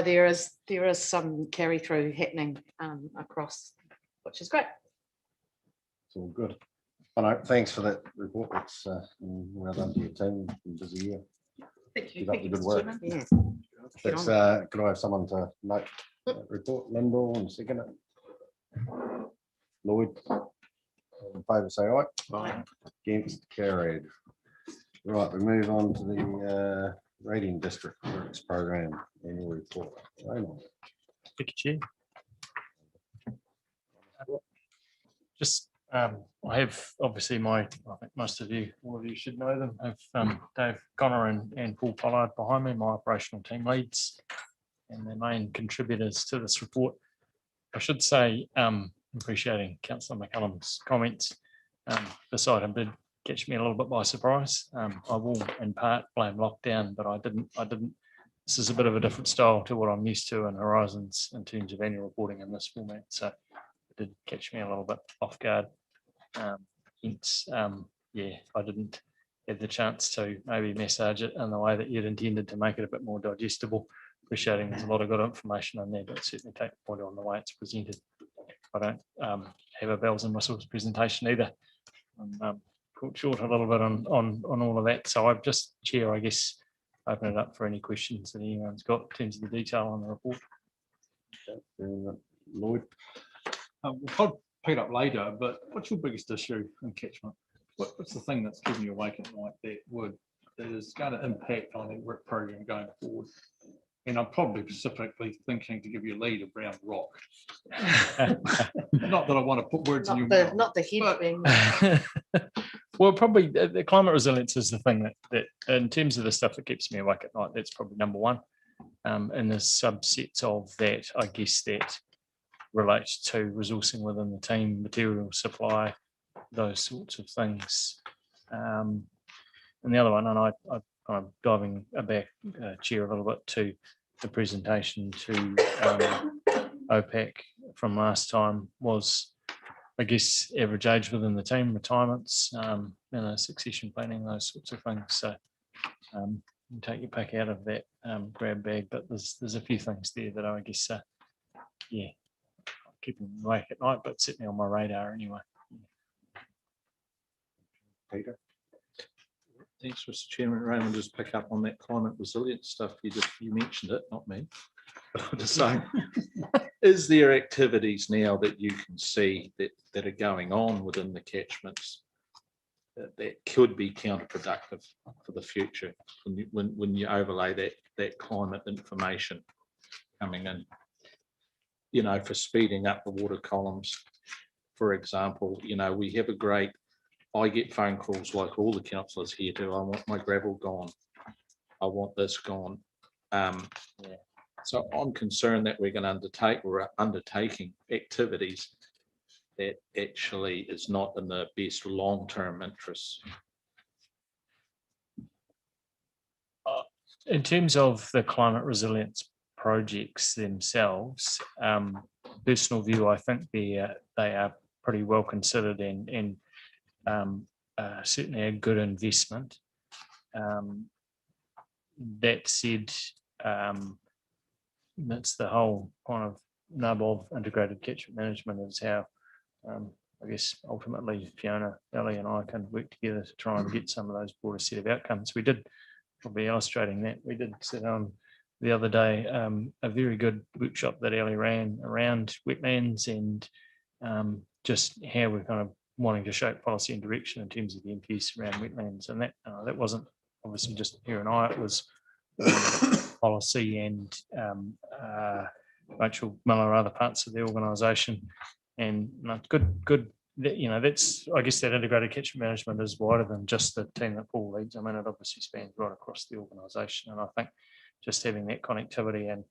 there is some carry through happening across, which is great. It's all good. I know, thanks for that report. It's well done to your team. Busy year. Thank you. Keep up the good work. Yeah. That's, could I have someone to note that report? Lyndall and second it. Lloyd. In favour, say aye. Aye. Against, carried. Right, we move on to the Rating District Works Program annual report. Raymond. Thank you, Chair. Just I have obviously I think most of you, all of you should know them, have Dave Connor and Paul Pollard behind me, my operational team leads and the main contributors to this report. I should say, appreciating Councillor McCallum's comments, this item did catch me a little bit by surprise. I will in part blame lockdown, but I didn't. This is a bit of a different style to what I'm used to in Horizons in terms of annual reporting in this format. So it did catch me a little bit off guard. Hence, yeah, I didn't have the chance to maybe massage it in the way that you'd intended to make it a bit more digestible. Appreciating there's a lot of good information in there, but certainly take the point on the way it's presented. I don't have a bells and whistles presentation either. I'm caught short a little bit on all of that. So I've just, Chair, I guess, open it up for any questions that anyone's got in terms of the detail on the report. Lloyd. We'll probably pick it up later, but what's your biggest issue in Catchment? What's the thing that's keeping you awake at night that is going to impact on the work program going forward? And I'm probably specifically thinking to give you a lead around rock. Not that I want to put words in your mouth. Not the head thing. Well, probably the climate resilience is the thing that in terms of the stuff that keeps me awake at night, that's probably number one. And the subsets of that, I guess, that relates to resourcing within the team, material supply, those sorts of things. And the other one, and I'm diving back, Chair, a little bit to the presentation to OPAC from last time was, I guess, average age within the team, retirements, succession planning, those sorts of things. So you take your pick out of that grab bag, but there's a few things there that I guess, yeah, keep them awake at night, but certainly on my radar anyway. Peter. Thanks, Mr. Chairman. Raymond, just pick up on that climate resilience stuff. You mentioned it, not me. But I'm just saying, is there activities now that you can see that are going on within the catchments that could be counterproductive for the future when you overlay that climate information coming in? You know, for speeding up the water columns, for example, you know, we have a great, I get phone calls like all the councillors here do. I want my gravel gone. I want this gone. So I'm concerned that we're going to undertake or undertaking activities that actually is not in the best long-term interests. In terms of the climate resilience projects themselves, personal view, I think they are pretty well considered and certainly a good investment. That said, that's the whole kind of nub of integrated catchment management is how I guess ultimately Fiona, Ellie and I can work together to try and get some of those broader set of outcomes. We did, probably illustrating that, we did sit on the other day, a very good workshop that Ellie ran around wetlands and just how we're kind of wanting to shape policy and direction in terms of the MPS around wetlands. And that wasn't obviously just her and I, it was policy and Rachel Miller, other parts of the organisation. And good. That's, I guess that integrated catchment management is wider than just the team that Paul leads. I mean, it obviously spans right across the organisation. And I think just having that connectivity, and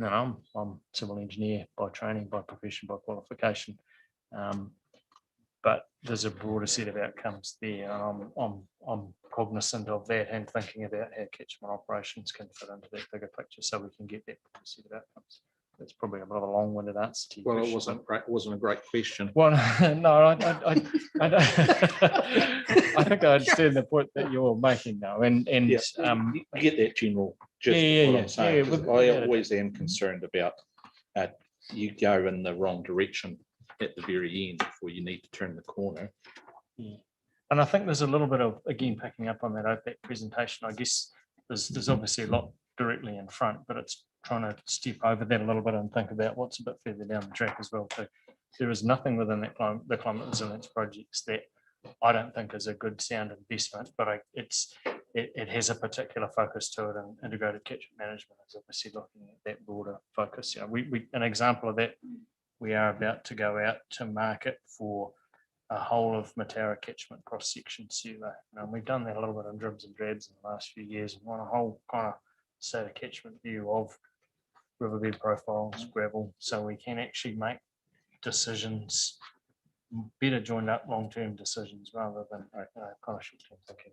I'm a civil engineer by training, by profession, by qualification. But there's a broader set of outcomes there. And I'm cognizant of that and thinking about how catchment operations can fit into that bigger picture so we can get that set of outcomes. That's probably a bit of a long-winded answer to you. Well, it wasn't a great question. Well, no, I think I understand the point that you're making now, and You get that general gist of what I'm saying. 'Cause I always am concerned about you go in the wrong direction at the very end before you need to turn the corner. Yeah. And I think there's a little bit of, again, picking up on that presentation, I guess there's obviously a lot directly in front, but it's trying to step over that a little bit and think about what's a bit further down the track as well too. There is nothing within that the climate resilience projects that I don't think is a good sound investment, but it has a particular focus to it, and integrated catchment management is obviously looking at that broader focus. An example of that, we are about to go out to market for a whole of Matara catchment cross-section survey. And we've done that a little bit in dribs and drabs in the last few years, and want a whole kind of state of catchment view of riverbed profiles, gravel, so we can actually make decisions, better joined up long-term decisions rather than kind of short-term thinking.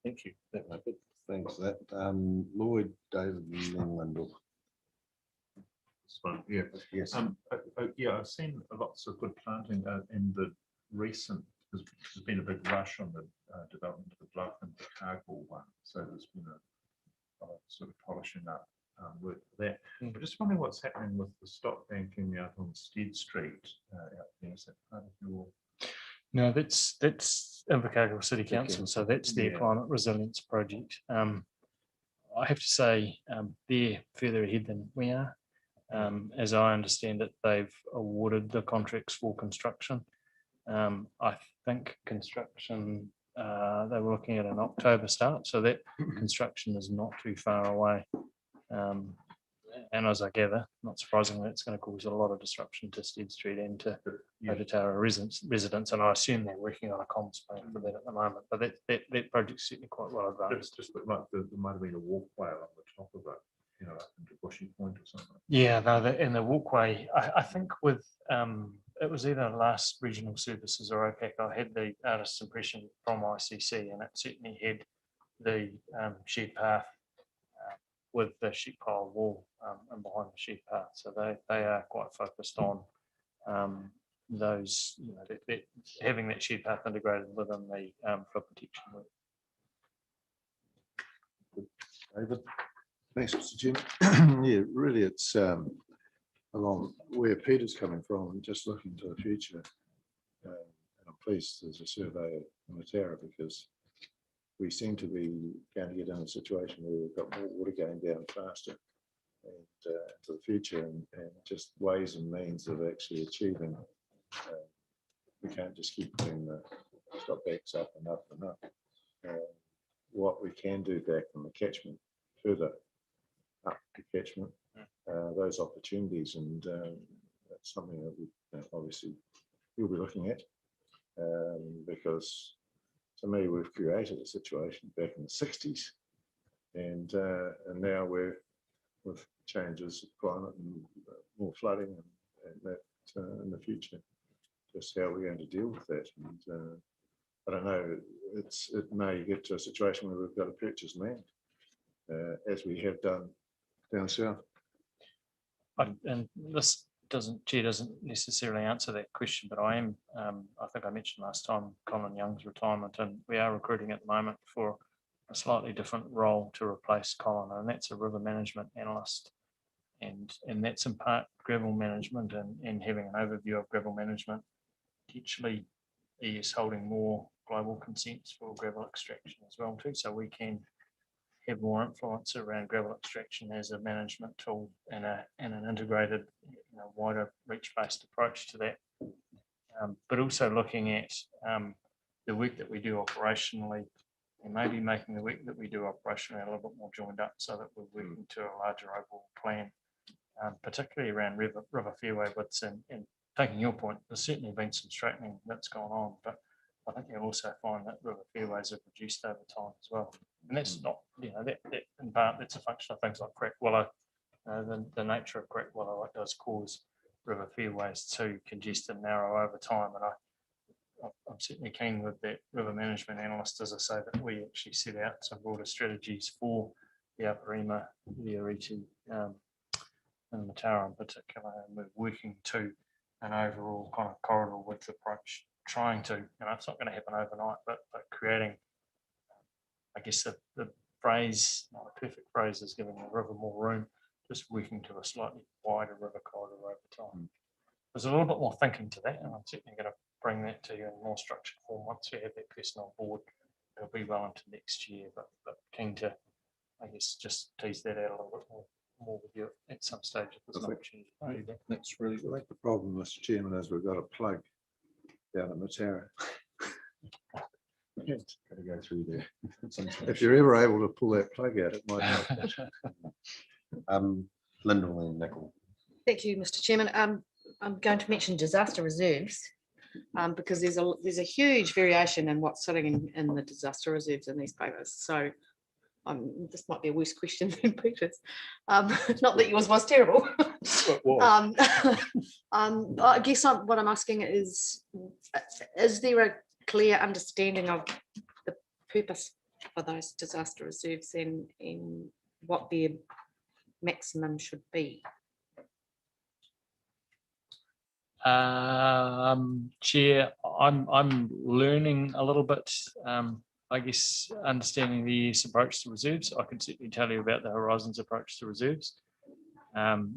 Thank you. Thanks for that. Lloyd, David, and then Lyndall. Yeah. Yes. Yeah, I've seen lots of good planting in the recent. There's been a big rush on the development of the Bluff and the Cargill one, so there's been a sort of polishing up work for that. I'm just wondering what's happening with the stock banking out on Stead Street out there. Is that part of your? No, that's Invercargill City Council, so that's their climate resilience project. I have to say they're further ahead than we are. As I understand it, they've awarded the contracts for construction. I think construction, they were looking at an October start, so that construction is not too far away. And as I gather, not surprisingly, it's going to cause a lot of disruption to Stead Street and to Otataura residents, and I assume they're working on a comms plan for that at the moment. But that project's certainly quite well advanced. It's just like there might have been a walkway along the top of it, up into Bushy Point or something. Yeah, no, in the walkway, I think with it was either last regional services or OPAC, I had the artist's impression from ICC, and it certainly had the shared path with the sheep pile wall and behind the sheep path. So they are quite focused on those, having that sheep path integrated within the flood protection work. David? Thanks, Mr. Chairman. Yeah, really, it's along where Peter's coming from, and just looking to the future. And I'm pleased there's a survey in Matara, because we seem to be going to get in a situation where we've got more water going down faster and to the future, and just ways and means of actually achieving. We can't just keep putting the stop backs up and up and up. What we can do back from the catchment further up to catchment, those opportunities, and that's something that we obviously we'll be looking at, because to me we've created a situation back in the 60s, and now we're with changes of climate and more flooding and that in the future, just how we're going to deal with that. And I don't know, it may get to a situation where we've got to purchase land, as we have done down south. And this doesn't necessarily answer that question, but I am, I think I mentioned last time, Colin Young's retirement, and we are recruiting at the moment for a slightly different role to replace Colin, and that's a river management analyst. And that's in part gravel management and having an overview of gravel management. Potentially ES holding more global consents for gravel extraction as well too, so we can have more influence around gravel extraction as a management tool and an integrated, wider reach-based approach to that. But also looking at the work that we do operationally, and maybe making the work that we do operationally a little bit more joined up so that we're working to a larger overall plan, particularly around river fairway widths. And taking your point, there's certainly been some straightening that's gone on, but I think you'll also find that river fairways have reduced over time as well. And that's not, that in part, that's a function of things like crack willow. The nature of crack willow, it does cause river fairways to congest and narrow over time. And I'm certainly keen with that river management analyst, as I say, that we actually set out some broader strategies for the Upper Ema, the Ariti, and the Matara in particular. And we're working to an overall kind of corridor width approach, trying to, it's not going to happen overnight, but creating, I guess the phrase, not a perfect phrase, is giving the river more room, just working to a slightly wider river corridor over time. There's a little bit more thinking to that, and I'm certainly going to bring that to you in more structured form once we have that person on board. It'll be well into next year, but keen to, I guess, just tease that out a little bit more with you at some stage if there's an opportunity to do that. That's really great. The problem, Mr. Chairman, is we've got a plug down at Matara. Got to go through there. If you're ever able to pull that plug out, it might help. Lyndall and Nickel. Thank you, Mr. Chairman. I'm going to mention disaster reserves because there's a huge variation in what's sitting in the disaster reserves in these papers. So this might be a worse question than Peter's. Not that yours was terrible. I guess what I'm asking is there a clear understanding of the purpose for those disaster reserves and what their maximum should be? Chair, I'm learning a little bit, I guess, understanding the ES approach to reserves. I can certainly tell you about the Horizons approach to reserves,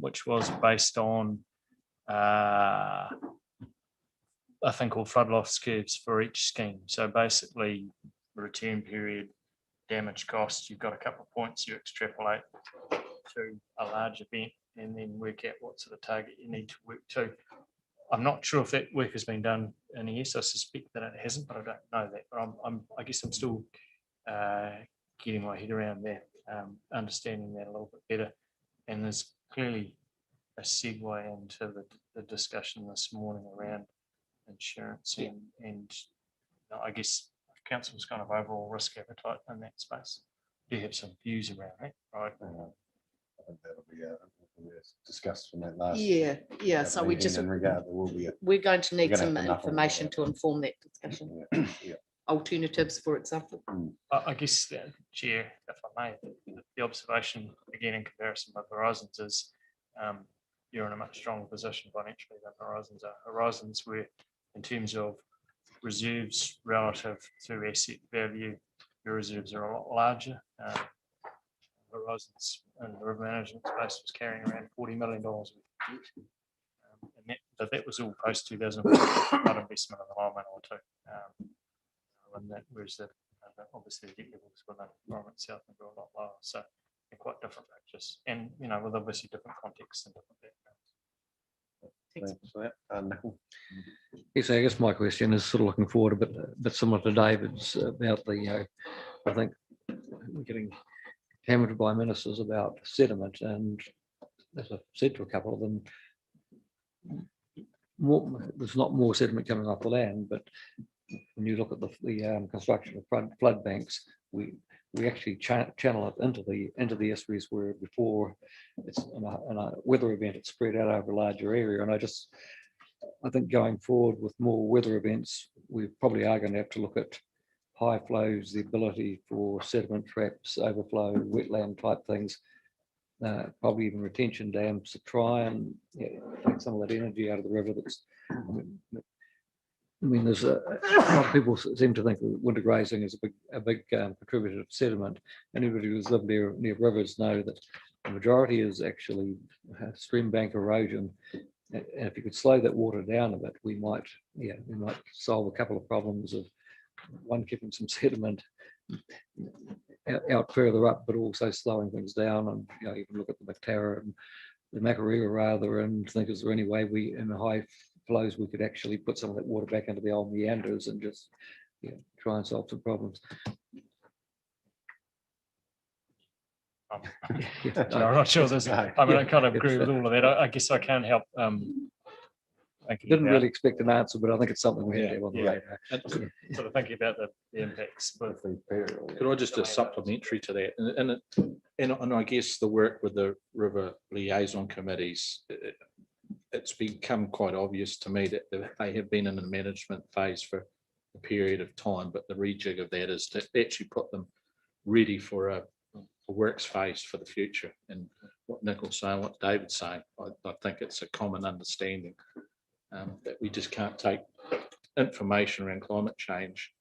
which was based on a thing called flood loss curves for each scheme. So basically, return period, damage cost, you've got a couple of points you extrapolate to a large event and then work out what sort of target you need to work to. I'm not sure if that work has been done in ES. I suspect that it hasn't, but I don't know that. But I guess I'm still getting my head around that, understanding that a little bit better. And there's clearly a segue into the discussion this morning around insurance and I guess council's kind of overall risk appetite in that space. Do you have some views around that? Right. I think that'll be discussed from that last. Yeah. So we just we're going to need some information to inform that discussion. Alternatives, for example. I guess, Chair, if I may, the observation again in comparison with Horizons is you're in a much stronger position financially than Horizons are. Horizons were, in terms of reserves relative to asset value, your reserves are a lot larger. Horizons and the river management space was carrying around $40 million worth of debt. But that was all post 2004, not investment of the line or two. And that was obviously the debt levels within Environment South and a lot lower. So they're quite different pictures, and with obviously different contexts and different backgrounds. Thanks for that. Nickel. Yes, I guess my question is sort of looking forward a bit similar to David's about the, I think we're getting hammered by ministers about sediment, and as I've said to a couple of them, there's not more sediment coming off the land, but when you look at the construction of flood banks, we actually channel it into the estuaries where before it's in a weather event it's spread out over a larger area. And I think going forward with more weather events, we probably are going to have to look at high flows, the ability for sediment traps, overflow, wetland type things, probably even retention dams to try and take some of that energy out of the river. There's a lot of people seem to think that winter grazing is a big contributor to sediment. Anybody who's lived near rivers know that the majority is actually stream bank erosion. And if you could slow that water down a bit, we might solve a couple of problems of one, keeping some sediment out further up, but also slowing things down. And you can look at the Matara and the Makareva rather, and think, is there any way we, in the high flows, we could actually put some of that water back into the old meanders and just try and solve some problems. I'm not sure there's, I mean, I kind of agree with all of that. I guess I can't help. Didn't really expect an answer, but I think it's something we have to have on the radar. Sort of thinking about the impacts. Could I just a supplementary to that, and I guess the work with the river liaison committees, it's become quite obvious to me that they have been in a management phase for a period of time, but the rejig of that is to actually put them ready for a works phase for the future. And what Nick was saying, what David's saying, I think it's a common understanding that we just can't take information around climate change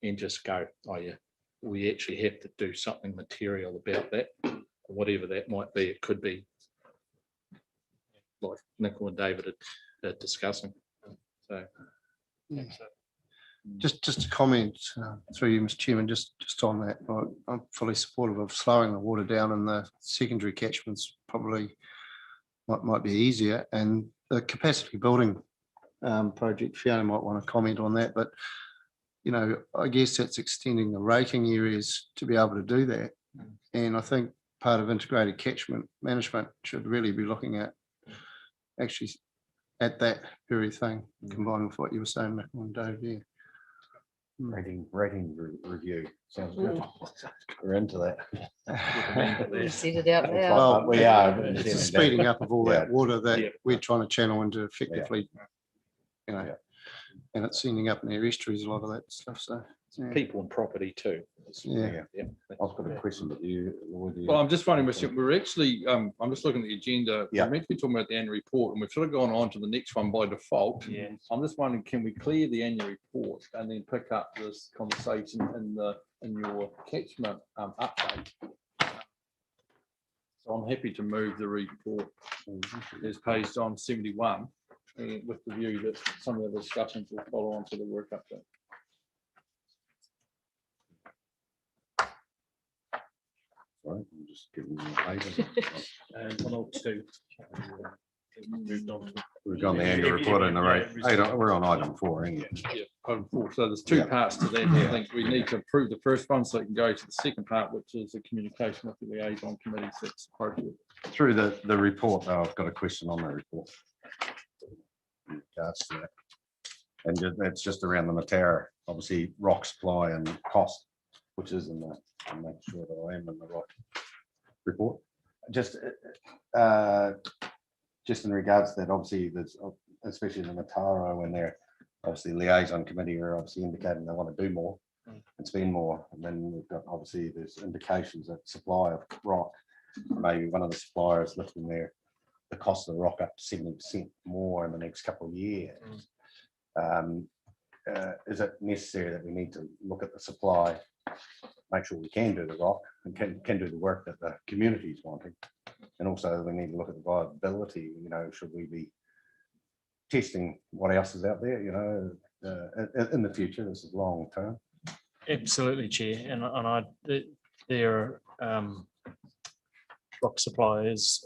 and just go, oh yeah, we actually have to do something material about that, whatever that might be. It could be like Nicole and David are discussing. So just to comment through you, Mr. Chairman, just on that, I'm fully supportive of slowing the water down in the secondary catchments. Probably might be easier, and the capacity building project, Fiona might want to comment on that, but I guess that's extending the raking areas to be able to do that. And I think part of integrated catchment management should really be looking at actually at that very thing, combined with what you were saying, Nick and Dave. Yeah. Rating review sounds good. We're into that. We set it out there. Well, we are. It's the speeding up of all that water that we're trying to channel into effectively, and it's ending up in our estuaries, a lot of that stuff. So people and property too. I've got a question, but well, I'm just wondering, we're actually, I'm just looking at the agenda. We're meant to be talking about the annual report, and we've sort of gone on to the next one by default. I'm just wondering, can we clear the annual report and then pick up this conversation in your catchment update? So I'm happy to move the report as page on 71, with the view that some of the discussions will follow on to the work update. Right, I'm just giving you papers. And 102. Moved on. We've got the annual report in the right. We're on item 4, ain't it? Yeah, item 4. So there's two parts to that. I think we need to approve the first one so it can go to the second part, which is the communication with the liaison committee. That's appropriate. Through the report, though, I've got a question on the report. In regards to that. And that's just around the Matara, obviously rock supply and cost, which is in the, I'll make sure that I am in the right report. Just in regards to that, obviously there's, especially the Matara, when they're obviously liaison committee are obviously indicating they want to do more and spend more. And then we've got, obviously there's indications that supply of rock, maybe one of the suppliers lifting the cost of the rock up to 70% more in the next couple of years. Is it necessary that we need to look at the supply, make sure we can do the rock and can do the work that the community is wanting? And also we need to look at the viability, should we be testing what else is out there, in the future? This is long term. Absolutely, Chair. And their rock supply is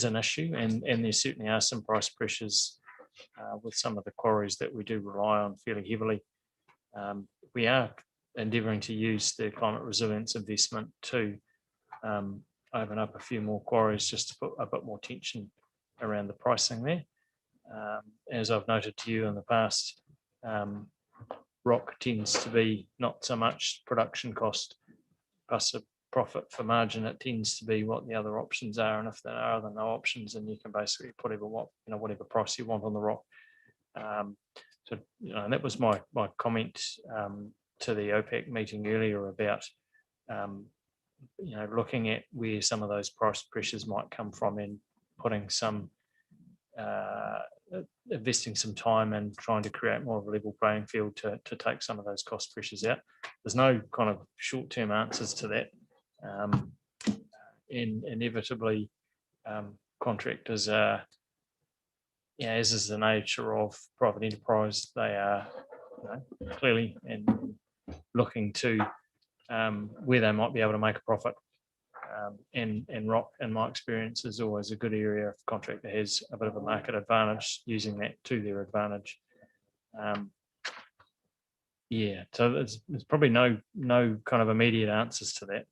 an issue, and there certainly are some price pressures with some of the quarries that we do rely on fairly heavily. We are endeavouring to use the climate resilience investment to open up a few more quarries just to put a bit more tension around the pricing there. As I've noted to you in the past, rock tends to be not so much production cost plus a profit for margin. It tends to be what the other options are, and if there are other no options, then you can basically put whatever price you want on the rock. So and that was my comment to the OPEC meeting earlier about looking at where some of those price pressures might come from and putting some investing some time and trying to create more of a level playing field to take some of those cost pressures out. There's no kind of short-term answers to that. And inevitably contractors are, as is the nature of private enterprise, they are clearly and looking to where they might be able to make a profit. And rock, in my experience, is always a good area if a contractor has a bit of a market advantage, using that to their advantage. Yeah, so there's probably no kind of immediate answers to that,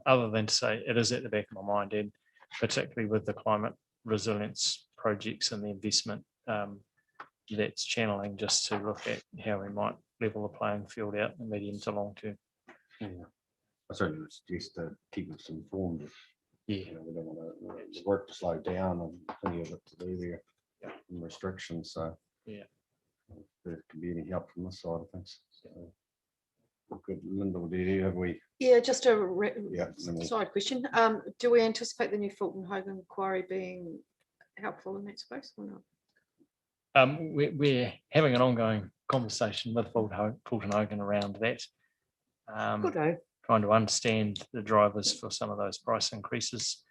other than to say it is at the back of my mind, and particularly with the climate resilience projects and the investment that's channeling, just to look at how we might level the playing field out in the medium to long term. Yeah. I certainly would suggest to keep us informed. Yeah. You know, we don't want the work to slow down and plenty of it to do there. Yeah. And restrictions. So yeah, if there can be any help from this side of things. So, good, Linda, have we? Yeah, just a side question. Do we anticipate the new Fulton Hogan quarry being helpful in that space or not? We're having an ongoing conversation with Fulton Hogan around that. Good. Trying to understand the drivers for some of those price increases.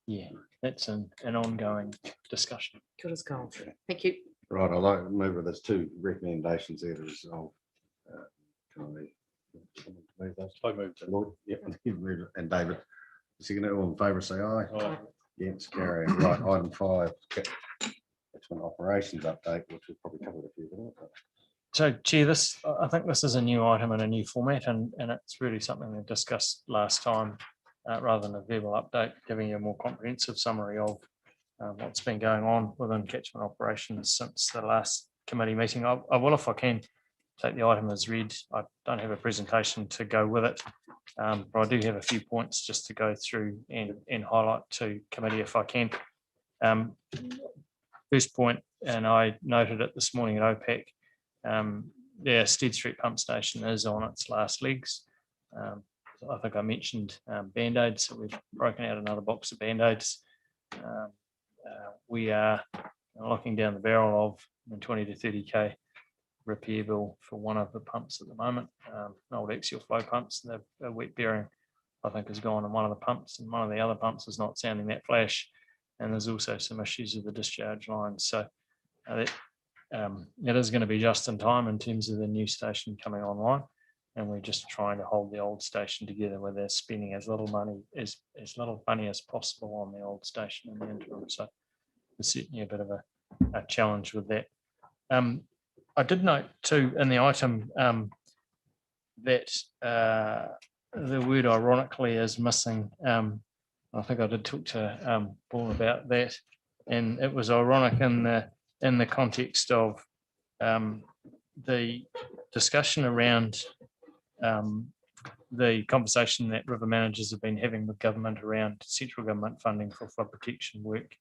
Yeah, that's an ongoing discussion. Good as gold. Thank you. Right, I like, remember there's two recommendations there to resolve. Can I move those? I moved. Lord, yep, and David. Second, all in favour, say aye. Aye. Yes, carry. Right, item 5, catchment operations update, which we've probably covered a few, didn't it? So, Chair, I think this is a new item in a new format, and it's really something we discussed last time, rather than a verbal update, giving you a more comprehensive summary of what's been going on within catchment operations since the last committee meeting. I will, if I can, take the item as read. I don't have a presentation to go with it, but I do have a few points just to go through and highlight to committee if I can. First point, and I noted it this morning at OPEC, the Stead Street pump station is on its last legs. I think I mentioned Band-Aids, so we've broken out another box of Band-Aids. We are looking down the barrel of 20 to 30k repair bill for one of the pumps at the moment, an old axial flow pumps. The wet bearing, I think, has gone on one of the pumps, and one of the other pumps is not sounding that flash. And there's also some issues with the discharge lines. So it is going to be just in time in terms of the new station coming online. And we're just trying to hold the old station together where they're spending as little money as possible on the old station in the interim. So there's certainly a bit of a challenge with that. I did note too in the item that the word ironically is missing. I think I did talk to Paul about that, and it was ironic in the context of the discussion around the conversation that river managers have been having with government around central government funding for flood protection work,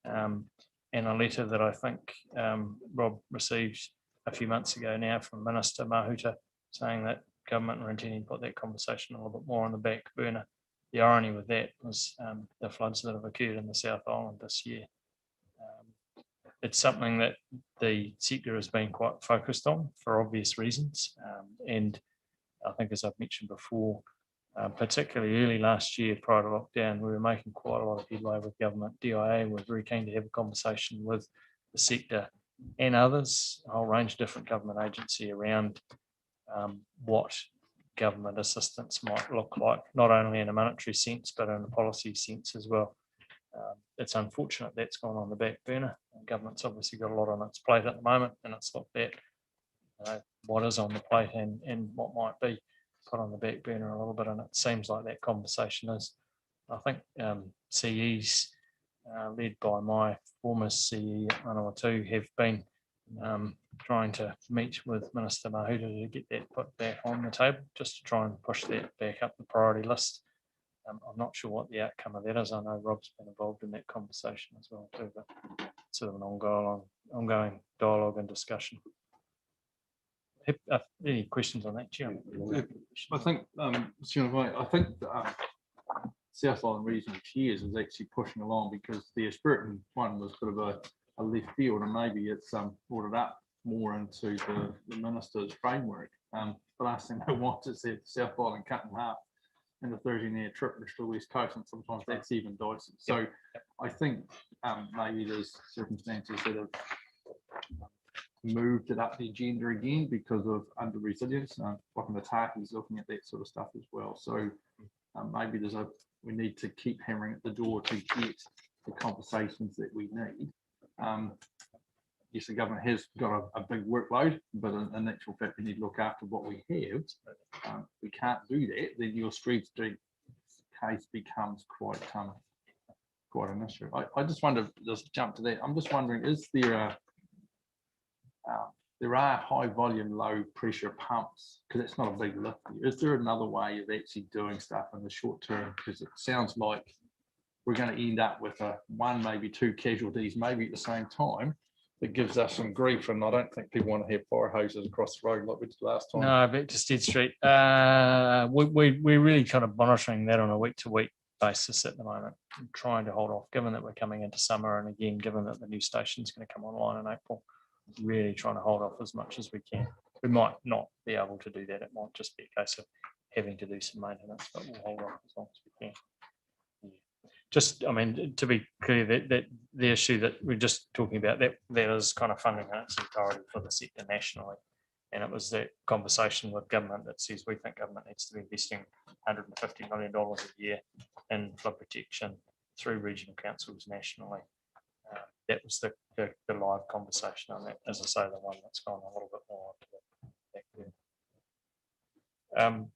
and a letter that I think Rob received a few months ago now from Minister Mahuta saying that government were intending to put that conversation a little bit more on the back burner. The irony with that was the floods that have occurred in the South Island this year. It's something that the sector has been quite focused on for obvious reasons. And I think, as I've mentioned before, particularly early last year prior to lockdown, we were making quite a lot of headway with government. DIA were very keen to have a conversation with the sector and others, a whole range of different government agency around what government assistance might look like, not only in a monetary sense, but in a policy sense as well. It's unfortunate that's gone on the back burner. Government's obviously got a lot on its plate at the moment, and it's looked at what is on the plate and what might be put on the back burner a little bit, and it seems like that conversation is. I think CEs led by my former CE at Manawatu have been trying to meet with Minister Mahuta to get that put back on the table, just to try and push that back up the priority list. I'm not sure what the outcome of that is. I know Rob's been involved in that conversation as well too, but sort of an ongoing dialogue and discussion. Any questions on that, Chair? I think, I think South Island Regional Chairs is actually pushing along, because the Espiritu one was sort of a left field, and maybe it's brought it up more into the minister's framework. The last thing they want is that South Island cut in half in the 13-hour trip to the West Coast, and sometimes that's even dicey. So I think maybe there's circumstances that have moved it up the agenda again because of under resilience. Like the Tahi's looking at that sort of stuff as well. So maybe we need to keep hammering at the door to get the conversations that we need. Yes, the government has got a big workload, but in actual fact, we need to look after what we have. We can't do that, then your street case becomes quite an issue. I just wonder, just jump to that. I'm just wondering, is there there are high volume, low pressure pumps, because it's not a big lift. Is there another way of actually doing stuff in the short term? Because it sounds like we're going to end up with one, maybe two casualties, maybe at the same time. That gives us some grief, and I don't think people want to have fire hoses across the road like we did last time. No, back to Stead Street. We're really kind of monitoring that on a week-to-week basis at the moment, and trying to hold off, given that we're coming into summer, and again, given that the new station is going to come online in April, really trying to hold off as much as we can. We might not be able to do that. It might just be a case of having to do some maintenance, but we'll hold off as long as we can. Just, I mean, to be clear, that the issue that we're just talking about, that is kind of funding in its entirety for the sector nationally. And it was that conversation with government that says we think government needs to be investing $150 million a year in flood protection through regional councils nationally. That was the live conversation on that. As I say, the one that's gone a little bit more onto the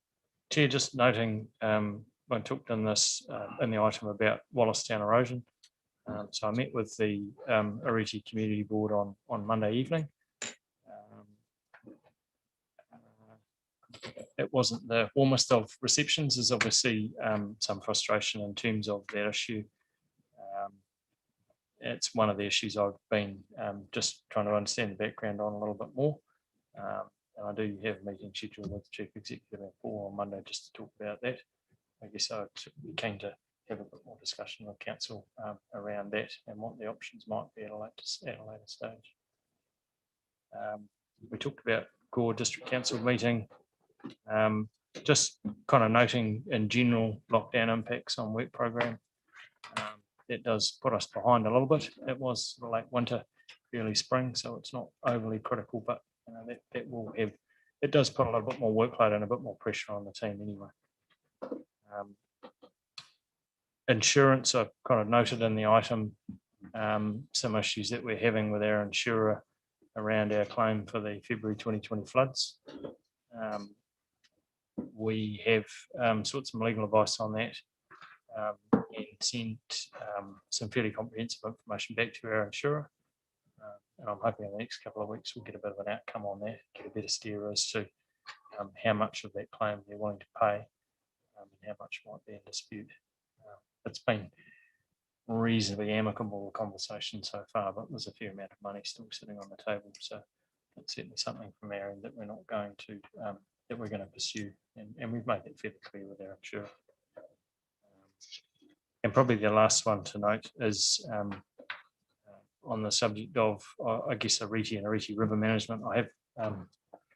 Chair, just noting, I talked in this in the item about Wallace-town erosion. So I met with the Ariti Community Board on Monday evening. It wasn't the warmest of receptions. There's obviously some frustration in terms of that issue. It's one of the issues I've been just trying to understand the background on a little bit more. And I do have a meeting scheduled with the Chief Executive at 4 on Monday just to talk about that. I guess I'd be keen to have a bit more discussion with council around that and what the options might be at a later stage. We talked about Gore District Council meeting, just kind of noting in general lockdown impacts on work program. That does put us behind a little bit. It was late winter, early spring, so it's not overly critical, but that will have, it does put a little bit more workload and a bit more pressure on the team anyway. Insurance, I've kind of noted in the item some issues that we're having with our insurer around our claim for the February 2020 floods. We have sought some legal advice on that and sent some fairly comprehensive information back to our insurer. And I'm hoping in the next couple of weeks we'll get a bit of an outcome on that, get a better steer as to how much of that claim they're willing to pay and how much might be in dispute. It's been reasonably amicable conversation so far, but there's a fair amount of money still sitting on the table. So it's certainly something from our end that we're not going to, that we're going to pursue. And we've made that fairly clear with our insurer. And probably the last one to note is on the subject of, I guess, Ariti and Ariti River Management. I have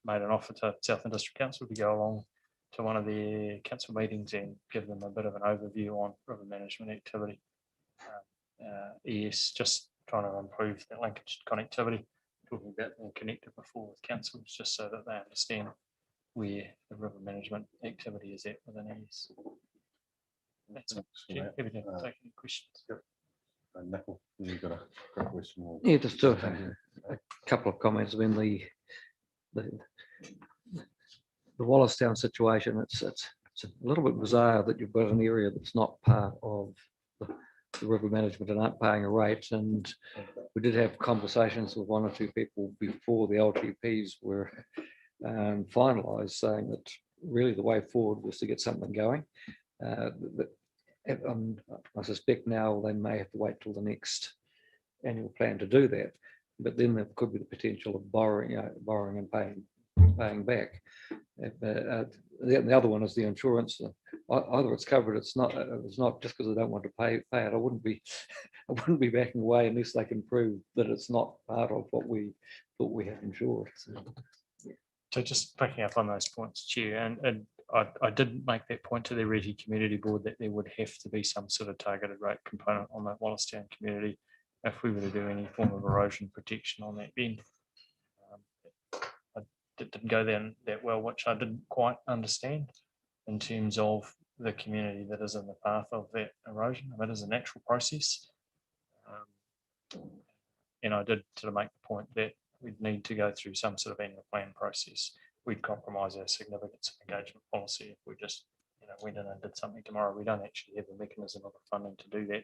made an offer to Southland District Council to go along to one of their council meetings and give them a bit of an overview on river management activity. Yes, just trying to improve the linkage connectivity, talking about being connected before with councils, just so that they understand where the river management activity is at within ES. That's it. Happy to take any questions. Nickel, you've got a quick question. Yeah, just a couple of comments. I mean, the Wallace-town situation, it's a little bit bizarre that you've got an area that's not part of the river management and aren't paying a rate. And we did have conversations with one or two people before the LTPs were finalised, saying that really the way forward was to get something going. I suspect now they may have to wait till the next annual plan to do that, but then there could be the potential of borrowing and paying back. The other one is the insurance. Either it's covered, it's not just because I don't want to pay it. I wouldn't be backing away unless they can prove that it's not part of what we thought we had insured. So just picking up on those points, Chair, and I did make that point to the Ariti Community Board that there would have to be some sort of targeted rate component on that Wallace-town community if we were to do any form of erosion protection on that bend. didn't go then that well, which I didn't quite understand in terms of the community that is in the path of that erosion. It is a natural process. And I did sort of make the point that we'd need to go through some sort of annual plan process. We'd compromise our significance of engagement policy if we just went in and did something tomorrow. We don't actually have a mechanism of funding to do that.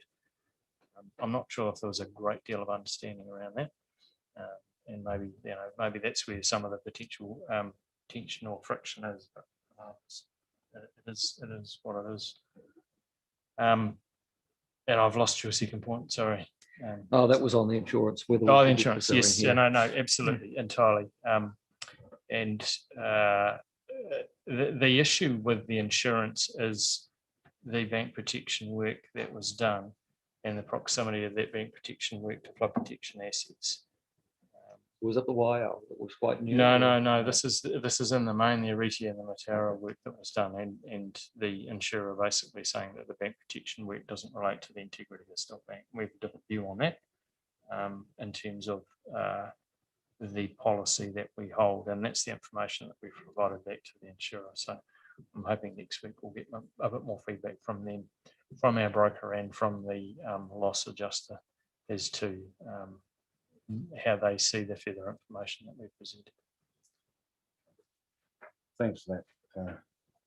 I'm not sure if there was a great deal of understanding around that. And maybe, maybe that's where some of the potential tension or friction is. It is what it is. And I've lost your second point, sorry. Oh, that was on the insurance. Oh, the insurance, yes. Yeah, no, absolutely, entirely. And the issue with the insurance is the bank protection work that was done and the proximity of that bank protection work to flood protection assets. Was it the wire that was quite new? No. This is in the main, the Ariti and the Matara work that was done, and the insurer basically saying that the bank protection work doesn't relate to the integrity of the stock bank. We have a different view on that in terms of the policy that we hold, and that's the information that we've provided back to the insurer. So I'm hoping next week we'll get a bit more feedback from them, from our broker and from the loss adjuster as to how they see the further information that we've presented. Thanks for that.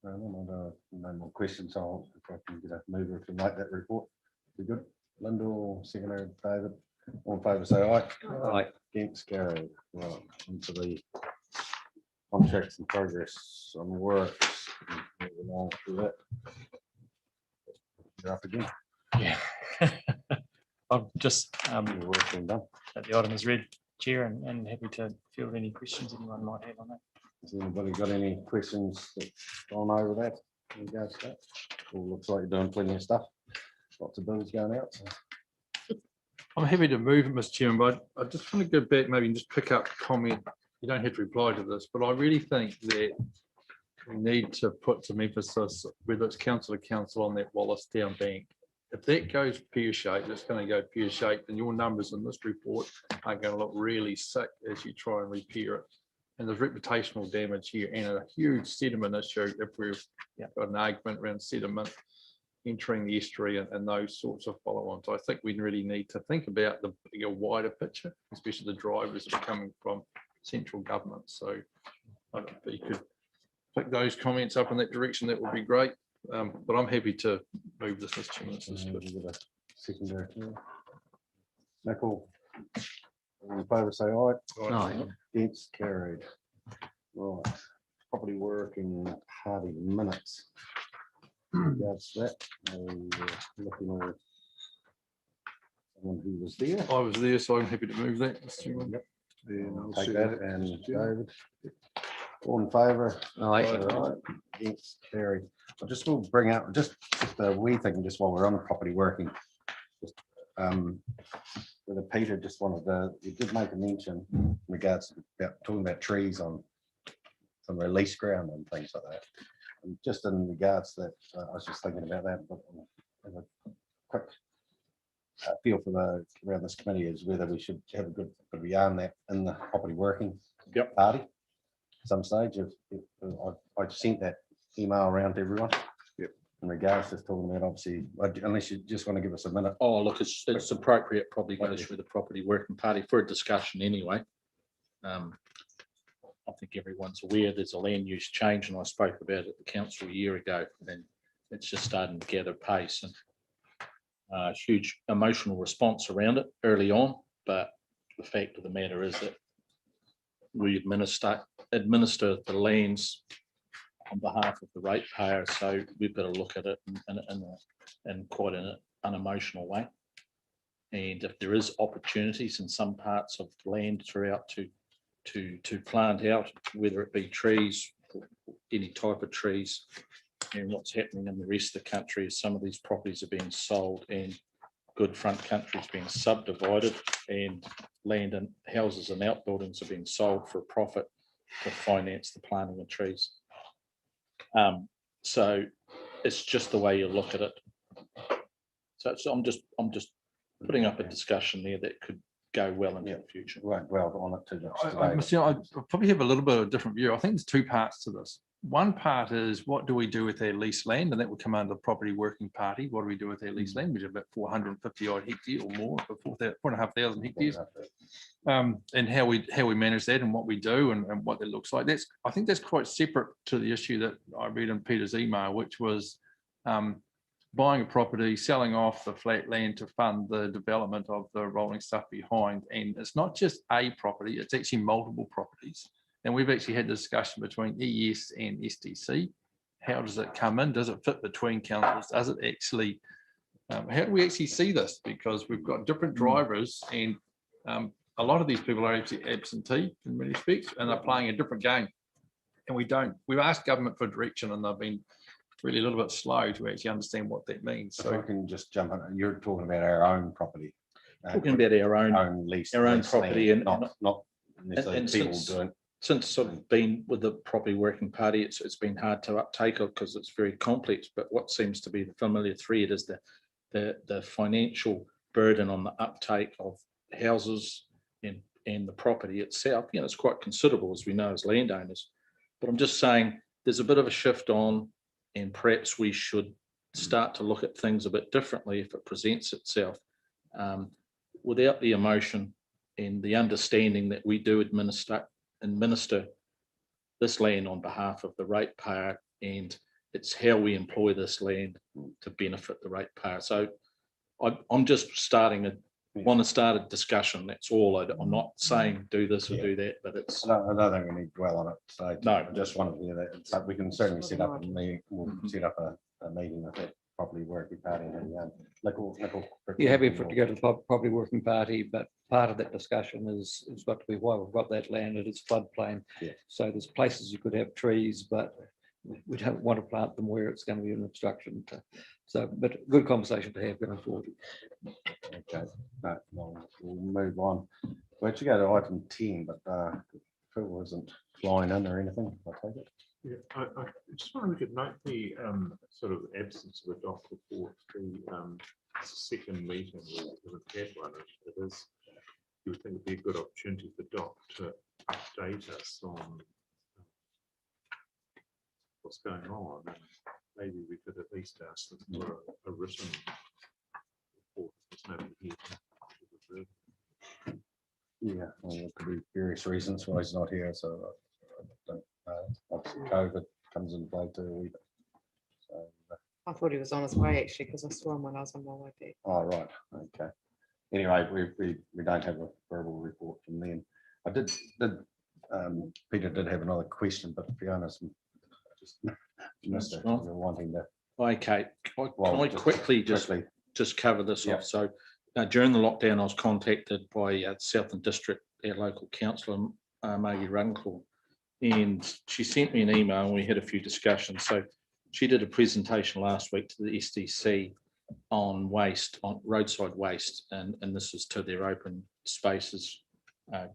No more questions. If I can get a mover to make that report. Be good. Lyndall, secondary David. All in favour, say aye. Aye. Against, carried. Right, into the contracts and progress on works. Moving on through that. You're up again. Yeah. I'm just working done. The item is read, Chair, and happy to field any questions anyone might have on that. Has anybody got any questions that's gone over that? In regards to that? All looks like you're doing plenty of stuff. Lots of bills going out. So. I'm happy to move it, Mr. Chairman, but I just want to go back maybe and just pick up a comment. You don't have to reply to this, but I really think that we need to put some emphasis, whether it's council to council, on that Wallace Town Bank. If that goes pear-shaped, it's going to go pear-shaped, and your numbers in this report are going to look really sick as you try and repair it. And there's reputational damage here and a huge sediment issue if we've got an argument around sediment entering the estuary and those sorts of follow-ons. I think we really need to think about the bigger, wider picture, especially the drivers that are coming from central government. So if you could pick those comments up in that direction, that would be great. But I'm happy to move this, Mr. Chairman. Secondary. Nicole. All in favour, say aye. Aye. Against, carried. Right. Property work in Hardy minutes. That's that. Looking at someone who was there. I was there, so I'm happy to move that, Mr. Chairman. Yep. Take that, and David. All in favour? Aye. Against, carried. I just will bring out just a wee thing just while we're on property working. Just, whether Peter just wanted to, you did make a mention in regards to talking about trees on some release ground and things like that. And just in regards to that, I was just thinking about that, but a quick feel for around this committee is whether we should have a good bit of yarn that in the property working party. At some stage, I've sent that email around to everyone. In regards to talking about, obviously, unless you just want to give us a minute. Oh, look, it's appropriate, probably goes through the property working party for a discussion anyway. I think everyone's aware there's a land use change, and I spoke about it at the council a year ago, and it's just starting to gather pace, and huge emotional response around it early on. But the fact of the matter is that we administer the lands on behalf of the ratepayer, so we've got to look at it in quite an unemotional way. And if there is opportunities in some parts of land throughout to plant out, whether it be trees, any type of trees, and what's happening in the rest of the country is some of these properties are being sold and good front country is being subdivided, and land and houses and outbuildings are being sold for a profit to finance the planting of trees. So it's just the way you look at it. So I'm just putting up a discussion there that could go well into the future. Won't dwell on it too much I today. probably have a little bit of a different view. I think there's two parts to this. One part is what do we do with our leased land? And that would come under the property working party. What do we do with our leased land, which is about 450 odd hectares or more, 4,500 hectares. And how we manage that and what we do and what that looks like. I think that's quite separate to the issue that I read in Peter's email, which was buying a property, selling off the flat land to fund the development of the rolling stuff behind. And it's not just a property, it's actually multiple properties. And we've actually had a discussion between ES and SDC. How does it come in? Does it fit between councils? Does it actually, how do we actually see this? Because we've got different drivers and a lot of these people are actually absentee in many respects and they're playing a different game. And we don't. We've asked government for direction and they've been really a little bit slow to actually understand what that means. So I can just jump in. You're talking about our own property. Talking about our own lease, our own property, and not necessarily people doing. Since I've been with the property working party, it's been hard to uptake it because it's very complex. But what seems to be the familiar thread is the financial burden on the uptake of houses and the property itself. You know, it's quite considerable, as we know as landowners. But I'm just saying there's a bit of a shift on, and perhaps we should start to look at things a bit differently if it presents itself, without the emotion and the understanding that we do administer this land on behalf of the ratepayer, and it's how we employ this land to benefit the ratepayer. So I'm just want to start a discussion. That's all. I'm not saying do this or do that, but it's. I don't think we need to dwell on it. So no, I just wanted to hear that. So we can certainly set up a meeting. We'll set up a meeting with that property working party and local. You're happy for it to go to the property working party, but part of that discussion is got to be why we've got that land. It is floodplain. Yeah. So there's places you could have trees, but we don't want to plant them where it's going to be an obstruction. But good conversation to have going forward. Okay, no, we'll move on. We'll actually go to item 10, but Phil wasn't flying in or anything. I take it. Yeah, I just want to note the sort of absence of a doc report. The second meeting we haven't had one. It is. You would think it'd be a good opportunity for Doc to update us on what's going on. And maybe we could at least ask them for a written report. There's nobody here. Yeah, well, there could be various reasons why he's not here. So I don't know. Obviously, COVID comes into play too. So, I thought he was on his way actually, because I saw him when I was on my way back. oh, right. Okay. Anyway, we don't have a verbal report from them. I did Peter did have another question, but Fiona's just missed it. You're wanting to. Hi, Kate. Can I quickly just cover this off? So during the lockdown, I was contacted by Southern District, our local councillor, Maggie Runkle, and she sent me an email and we had a few discussions. So she did a presentation last week to the SDC on waste, on roadside waste, and this is to their open spaces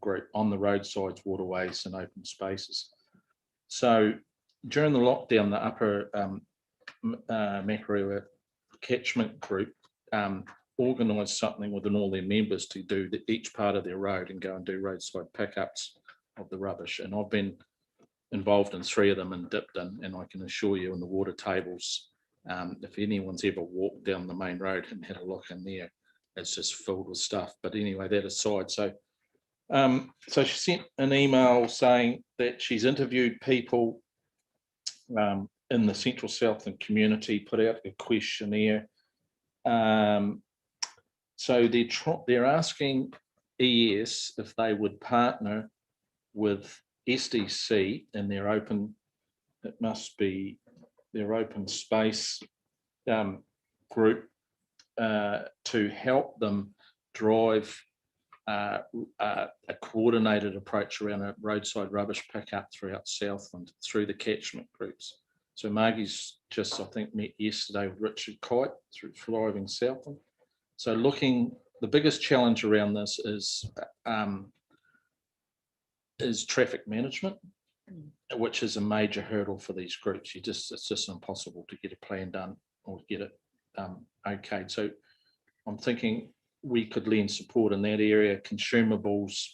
group on the roadsides, waterways and open spaces. So during the lockdown, the upper Makarua catchment group organised something within all their members to do each part of their road and go and do roadside pickups of the rubbish. And I've been involved in 3 of them and dipped in, and I can assure you in the water tables, if anyone's ever walked down the main road and had a look in there, it's just filled with stuff. But anyway, that aside, so she sent an email saying that she's interviewed people in the Central Southland community, put out a questionnaire. So they're asking ES if they would partner with SDC in their open, it must be their open space group, to help them drive a coordinated approach around a roadside rubbish pickup throughout Southland through the catchment groups. So Margie's just, I think, met yesterday with Richard Kite through Thriving Southland. So the biggest challenge around this is traffic management, which is a major hurdle for these groups. It's just impossible to get a plan done or get it okayed. So I'm thinking, we could lend support in that area. Consumables,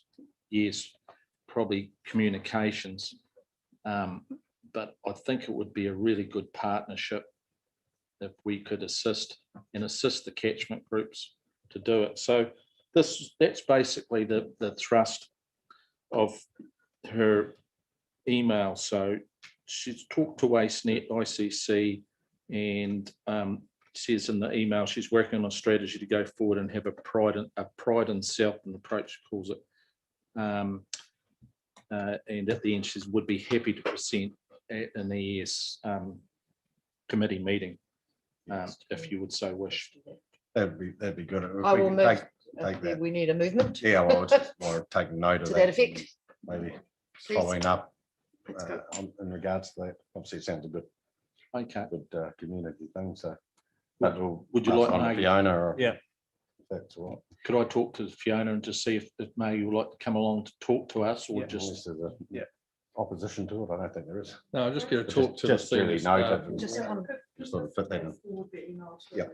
yes, probably communications. But I think it would be a really good partnership if we could assist the catchment groups to do it. So that's basically the thrust of her email. So she's talked to WasteNet, ICC, and says in the email she's working on a strategy to go forward and have a pride in self and approach, she calls it. And at the end, she would be happy to present at an ES committee meeting, if you would so wish. That'd be good. If I we will could move. take that. We need a movement. Yeah, well, we're taking note of To that. that effect. Maybe Please. following up Let's go. in regards to that. Obviously, it sounds a good, Okay. good community thing. So, Would you like Maggie? Fiona? Or Yeah. if that's all right. Could I talk to Fiona and just see if Maggie would like to come along to talk to us, or Yeah, just unless there's opposition to it, I don't think there is. No, just get a But talk to just the really seniors, note it. Just Just sort of fit that in. Yeah.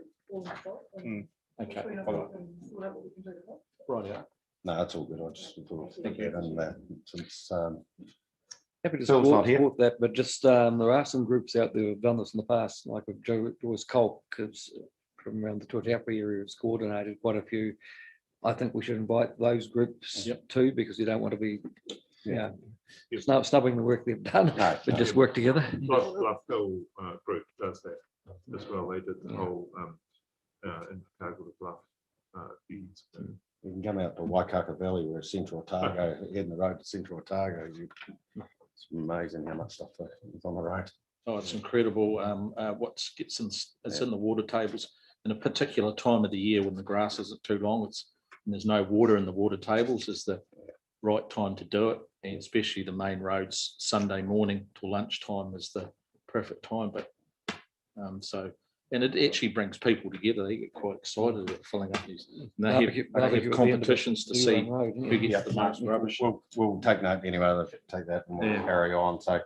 okay. Right, yeah. No, that's all good. I just sort of think that in there since Happy to Phil's not here. support that, but just there are some groups out there who've done this in the past, like with Joyce Colk, from around the Tuatapere area, has coordinated quite a few. I think we should invite those groups too, because you don't want to be snubbing the work they've done, but just work together. Bluffville group does that as well. They did the whole in Bluff feeds. you can come out to Waikaka Valley where Central Otago, heading the road to Central Otago. It's amazing how much stuff is on the road. Oh, it's incredible. What gets in, it's in the water tables in a particular time of the year when the grass isn't too long. And there's no water in the water tables is the right time to do it. And especially the main roads, Sunday morning till lunchtime is the perfect time. But and it actually brings people together. They get quite excited about filling up these. And they have competitions to see who gets the most rubbish. We'll take note anyway. Take that and we'll carry on. So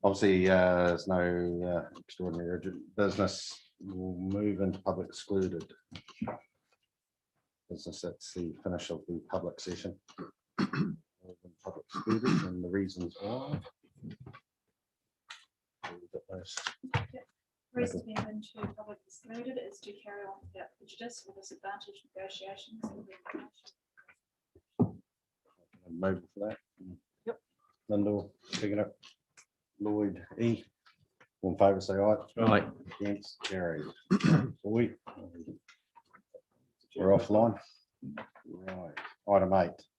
obviously there's no extraordinary urgent business. We'll move into public excluded business. That's the finish of the public session. Public excluded and the reasons why. Reason being into public excluded is to carry on without prejudice or disadvantage negotiations. Move for that. Yep. Lyndall, picking up. Lloyd, E. All in favour, say aye. Aye. Against, carried. We're offline. Right. Item 8,